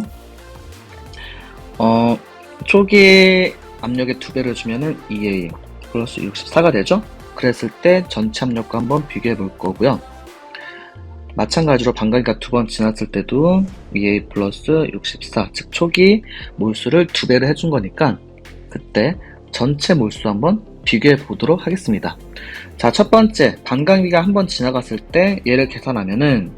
초기 압력의 2배를 주면은 2A 플러스 64가 되죠? 그랬을 때 전체 압력과 한번 비교해 볼 거고요. 마찬가지로 반감기가 두 번 지났을 때도 2A 플러스 64, 즉 초기 몰수를 2배를 해준 거니까 그때 전체 몰수 한번 비교해 보도록 하겠습니다. 자, 첫 번째, 반감기가 한 번 지나갔을 때 얘를 계산하면은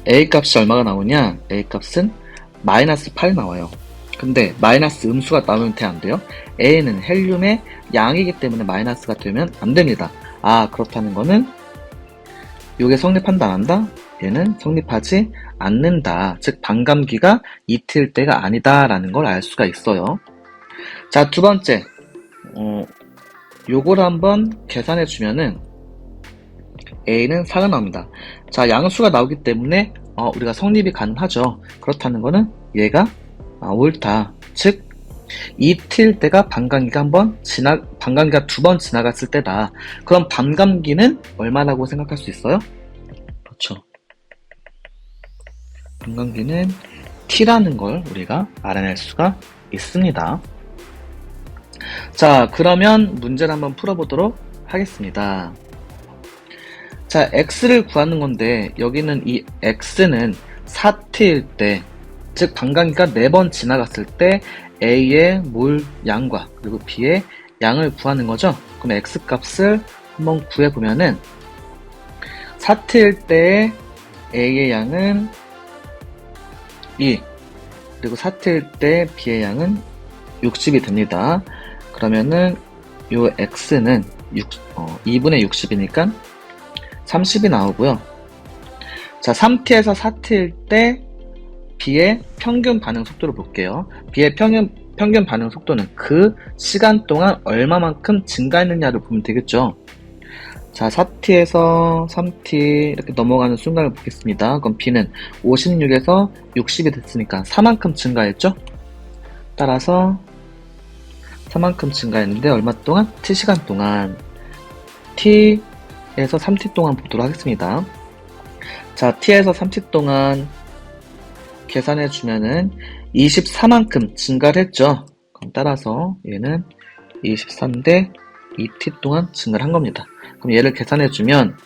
A 값이 얼마가 나오냐? A 값은 마이너스 8 나와요. 근데 마이너스 음수가 나오면 돼, 안 돼요? A는 헬륨의 양이기 때문에 마이너스가 되면 안 됩니다. 아, 그렇다는 거는 요게 성립한다, 안 한다? 얘는 성립하지 않는다. 즉 반감기가 2T일 때가 아니다 라는 걸 알 수가 있어요. 자, 두 번째, 요거를 한번 계산해 주면은 A는 4가 나옵니다. 자, 양수가 나오기 때문에 우리가 성립이 가능하죠. 그렇다는 거는 얘가 옳다. 즉 2T일 때가 반감기가 반감기가 두 번 지나갔을 때다. 그럼 반감기는 얼마라고 생각할 수 있어요? 그렇죠. 반감기는 T라는 걸 우리가 알아낼 수가 있습니다. 자, 그러면 문제를 한번 풀어보도록 하겠습니다. 자, X를 구하는 건데 여기는 이 X는 4T일 때, 즉 반감기가 4번 지나갔을 때 A의 몰 양과 그리고 B의 양을 구하는 거죠. 그럼 X 값을 한번 구해보면은 4T일 때 A의 양은 2, 그리고 4T일 때 B의 양은 60이 됩니다. 그러면은 요 X는 2분의 60이니까 30이 나오고요. 자, 3T에서 4T일 때 B의 평균 반응 속도를 볼게요. B의 평균 반응 속도는 그 시간 동안 얼마만큼 증가했느냐를 보면 되겠죠. 자, 4T에서 3T 이렇게 넘어가는 순간을 보겠습니다. 그럼 B는 56에서 60이 됐으니까 4만큼 증가했죠. 따라서 4만큼 증가했는데 얼마 동안? T시간 동안. T에서 3T 동안 보도록 하겠습니다. 자, T에서 3T 동안 계산해주면은 24만큼 증가를 했죠. 그럼 따라서 얘는 23대 2T 동안 증가를 한 겁니다. 그럼 얘를 계산해주면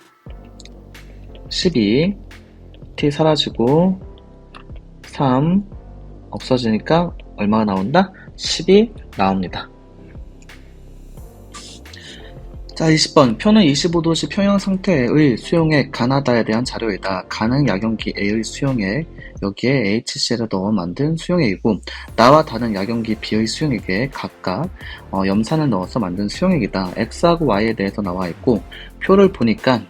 12, T 사라지고 3 없어지니까 얼마가 나온다? 10이 나옵니다. 자, 20번. 표는 25도씨 평형 상태의 수용액 가나다에 대한 자료이다. 가는 약용기 A의 수용액, 여기에 HCl을 넣어 만든 수용액이고, 나와 다른 약용기 B의 수용액에 각각 염산을 넣어서 만든 수용액이다. X하고 Y에 대해서 나와 있고, 표를 보니까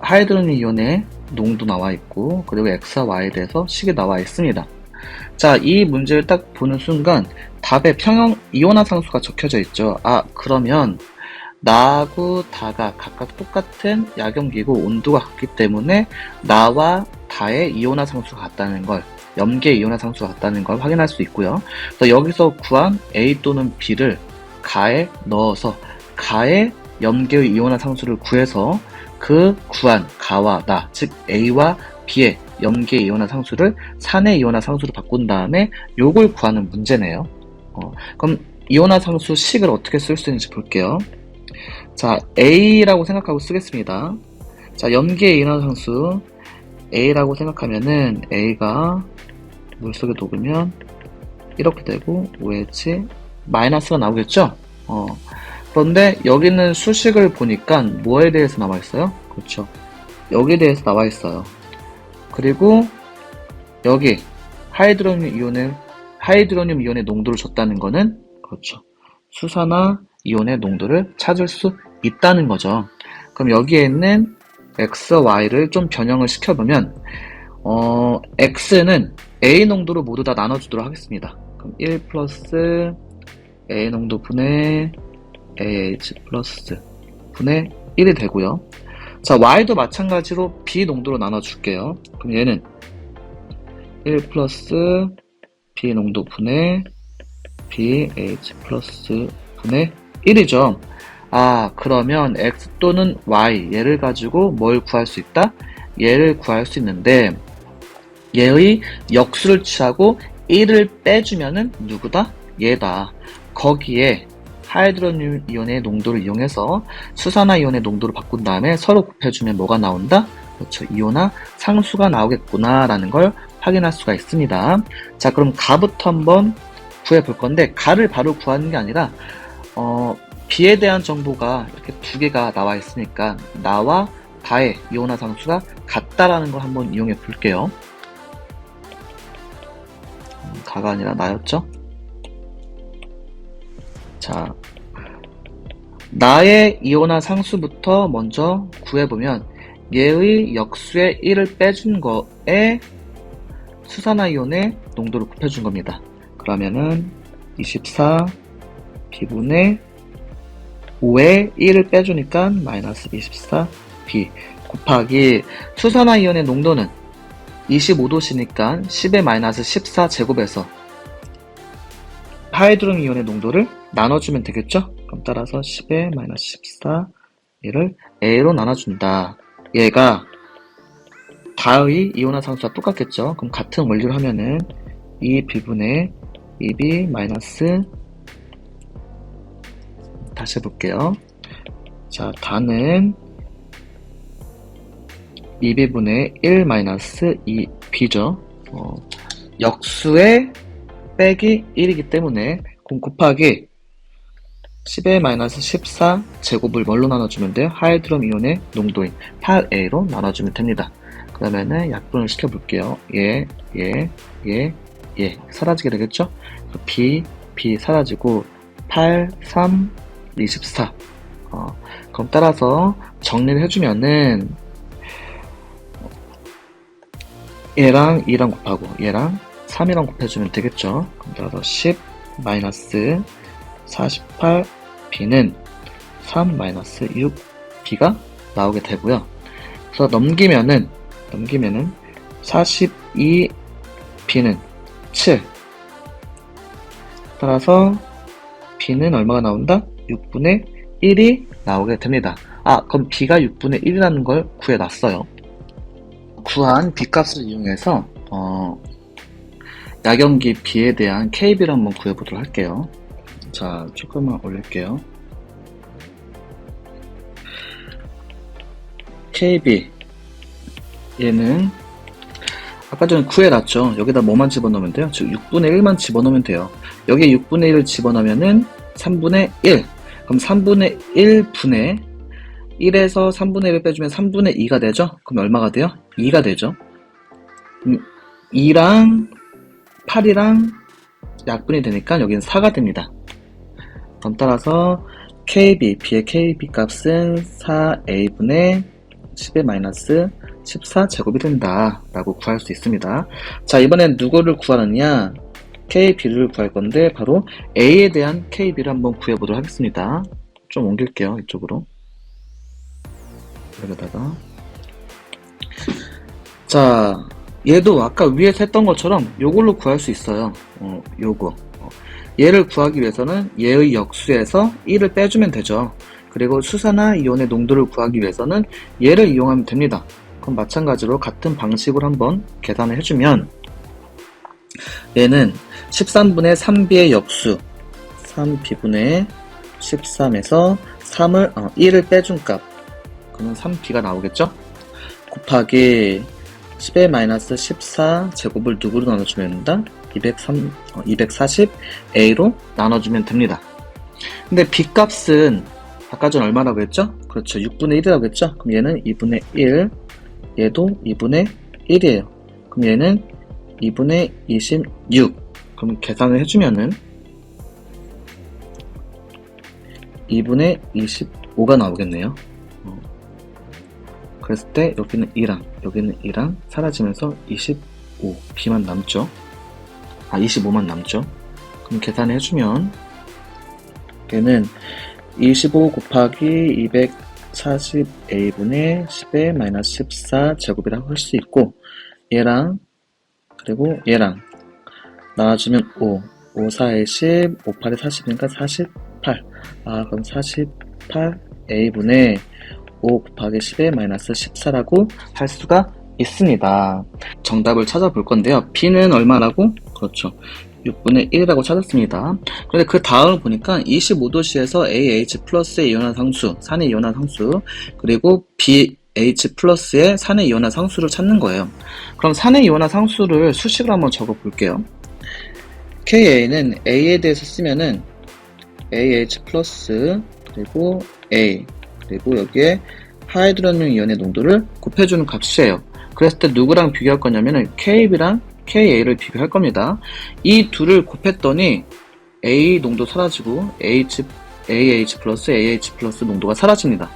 하이드로겐 이온의 농도 나와 있고, 그리고 X와 Y에 대해서 식이 나와 있습니다. 자, 이 문제를 딱 보는 순간 답에 평형 이온화 상수가 적혀져 있죠. 아, 그러면 나하고 다가 각각 똑같은 약용기고 온도가 같기 때문에 나와 가의 이온화 상수가 같다는 걸, 염계의 이온화 상수가 같다는 걸 확인할 수 있고요. 그래서 여기서 구한 A 또는 B를 가에 넣어서 가의 염계의 이온화 상수를 구해서 그 구한 가와 나, 즉 A와 B의 염계 이온화 상수를 산의 이온화 상수로 바꾼 다음에 요걸 구하는 문제네요. 그럼 이온화 상수 식을 어떻게 쓸 수 있는지 볼게요. 자, A라고 생각하고 쓰겠습니다. 자, 염계 이온화 상수 A라고 생각하면은 A가 물속에 녹으면 이렇게 되고 OH 마이너스가 나오겠죠? 그런데 여기는 수식을 보니까 뭐에 대해서 나와 있어요? 그렇죠. 여기에 대해서 나와 있어요. 그리고 여기 하이드로늄 이온의 농도를 줬다는 거는 그렇죠. 수산화 이온의 농도를 찾을 수 있다는 거죠. 그럼 여기에 있는 X, Y를 좀 변형을 시켜보면 X는 A 농도로 모두 다 나눠주도록 하겠습니다. 그럼 1 플러스 A 농도 분의 AH 플러스 분의 1이 되고요. 자, Y도 마찬가지로 B 농도로 나눠줄게요. 그럼 얘는 1 플러스 B 농도 분의 BH 플러스 분의 1이죠. 그러면 X 또는 Y, 얘를 가지고 뭘 구할 수 있다? 얘를 구할 수 있는데, 얘의 역수를 취하고 1을 빼주면은 누구다? 얘다. 거기에 하이드로늄 이온의 농도를 이용해서 수산화 이온의 농도를 바꾼 다음에 서로 곱해주면 뭐가 나온다? 그렇죠. 이온화 상수가 나오겠구나 라는 걸 확인할 수가 있습니다. 자, 그럼 가부터 한번 구해 볼 건데, 가를 바로 구하는 게 아니라 B에 대한 정보가 이렇게 두 개가 나와 있으니까 나와 가의 이온화 상수가 같다라는 걸 한번 이용해 볼게요. 가가 아니라 나였죠? 자, 나의 이온화 상수부터 먼저 구해보면 얘의 역수의 1을 빼준 거에 수산화 이온의 농도를 곱해준 겁니다. 그러면은 24 B분의 5에 1을 빼주니까 마이너스 24 B 곱하기 수산화 이온의 농도는 25도씨니까 10의 마이너스 14 제곱에서 하이드로늄 이온의 농도를 나눠주면 되겠죠? 그럼 따라서 10의 마이너스 14 얘를 A로 나눠준다. 얘가 가의 이온화 상수와 똑같겠죠? 그럼 같은 원리로 하면은 2B분의 2B 마이너스 다시 해볼게요. 자, 가는 2B분의 1 마이너스 2B죠. 역수의 빼기 1이기 때문에 곱하기 10의 마이너스 14 제곱을 뭘로 나눠주면 돼요? 하이드로늄 이온의 농도인 8A로 나눠주면 됩니다. 그러면은 약분을 시켜볼게요. 얘 사라지게 되겠죠? B 사라지고 8, 3, 24 그럼 따라서 정리를 해주면은 얘랑 2랑 곱하고 얘랑 3이랑 곱해주면 되겠죠? 그럼 따라서 10 마이너스 48 B는 3 마이너스 6 B가 나오게 되고요. 그래서 넘기면은 42 B는 7 따라서 B는 얼마가 나온다? 6분의 1이 나오게 됩니다. 그럼 B가 6분의 1이라는 걸 구해놨어요. 구한 B값을 이용해서 약염기 B에 대한 KB를 한번 구해보도록 할게요. 자, 조금만 올릴게요. KB 얘는 아까 전에 구해놨죠. 여기다 뭐만 집어넣으면 돼요? 즉 6분의 1만 집어넣으면 돼요. 여기에 6분의 1을 집어넣으면은 3분의 1 그럼 3분의 1분의 1에서 3분의 1을 빼주면 3분의 2가 되죠? 그럼 얼마가 돼요? 2가 되죠. 2랑 8이랑 약분이 되니까 여기는 4가 됩니다. 그럼 따라서 KB, B의 KB 값은 4A분의 10의 마이너스 14 제곱이 된다 라고 구할 수 있습니다. 자, 이번엔 누구를 구하느냐? KB를 구할 건데 바로 A에 대한 KB를 한번 구해보도록 하겠습니다. 좀 옮길게요, 이쪽으로. 여기다가 자, 얘도 아까 위에서 했던 것처럼 요걸로 구할 수 있어요. 요거. 얘를 구하기 위해서는 얘의 역수에서 1을 빼주면 되죠. 그리고 수산화 이온의 농도를 구하기 위해서는 얘를 이용하면 됩니다. 그럼 마찬가지로 같은 방식으로 한번 계산을 해주면 얘는 13분의 3b의 역수 3b분의 13에서 1을 빼준 값 그러면 3b가 나오겠죠? 곱하기 10의 마이너스 14 제곱을 누구로 나눠주면 된다? 240a로 나눠주면 됩니다. 근데 b 값은 아까 전 얼마라고 했죠? 그렇죠. 6분의 1이라고 했죠? 그럼 얘는 2분의 1, 얘도 2분의 1이에요. 그럼 얘는 2분의 26. 그럼 계산을 해주면은 2분의 25가 나오겠네요. 그랬을 때 여기는 2랑 여기는 2랑 사라지면서 25, b만 남죠. 25만 남죠. 그럼 계산을 해주면 얘는 25 곱하기 240a분의 10의 마이너스 14 제곱이라고 할 수 있고 얘랑 그리고 얘랑 나와주면 5, 5, 4에 10, 5, 8에 40이니까 48. 그럼 48a분의 5 곱하기 10의 마이너스 14라고 할 수가 있습니다. 정답을 찾아볼 건데요. b는 얼마라고? 그렇죠. 6분의 1이라고 찾았습니다. 그런데 그 다음을 보니까 25도씨에서 AH 플러스의 이온화 상수, 산의 이온화 상수, 그리고 BH 플러스의 산의 이온화 상수를 찾는 거예요. 그럼 산의 이온화 상수를 수식으로 한번 적어 볼게요. KA는 A에 대해서 쓰면은 AH 플러스, 그리고 A, 그리고 여기에 하이드로늄 이온의 농도를 곱해주는 값이에요. 그랬을 때 누구랑 비교할 거냐면은 KB랑 KA를 비교할 겁니다. 이 둘을 곱했더니 A 농도 사라지고 AH 플러스 AH 플러스 농도가 사라집니다.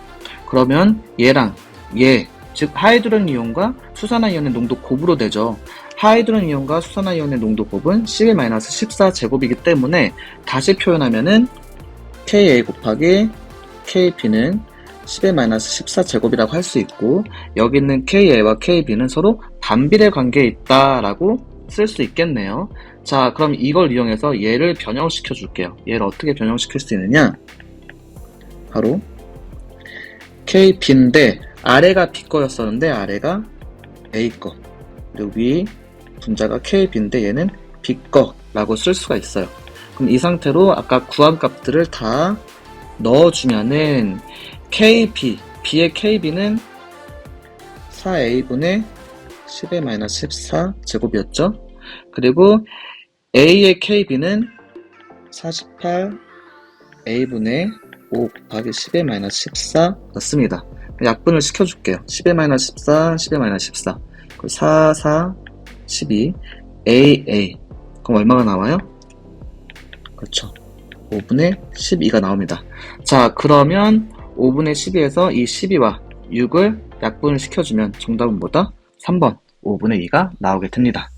그러면 얘랑 얘, 즉 하이드로늄 이온과 수산화 이온의 농도 곱으로 되죠. 하이드로늄 이온과 수산화 이온의 농도 곱은 11-14 제곱이기 때문에 다시 표현하면은 KA 곱하기 KB는 10-14 제곱이라고 할 수 있고 여기 있는 KA와 KB는 서로 반비례 관계에 있다라고 쓸 수 있겠네요. 자, 그럼 이걸 이용해서 얘를 변형시켜 줄게요. 얘를 어떻게 변형시킬 수 있느냐? 바로 KB인데 아래가 B 거였었는데 아래가 A 거, 그리고 위 분자가 KB인데 얘는 B 거라고 쓸 수가 있어요. 그럼 이 상태로 아까 구한 값들을 다 넣어주면은 KB, B의 KB는 4A분의 10-14 제곱이었죠. 그리고 A의 KB는 48A분의 5 곱하기 10-14 였습니다. 약분을 시켜줄게요. 10-14, 10-14. 그리고 4, 4, 12, AA. 그럼 얼마가 나와요? 그렇죠. 5분의 12가 나옵니다. 자, 그러면 5분의 12에서 이 12와 6을 약분을 시켜주면 정답은 뭐다? 3번 5분의 2가 나오게 됩니다.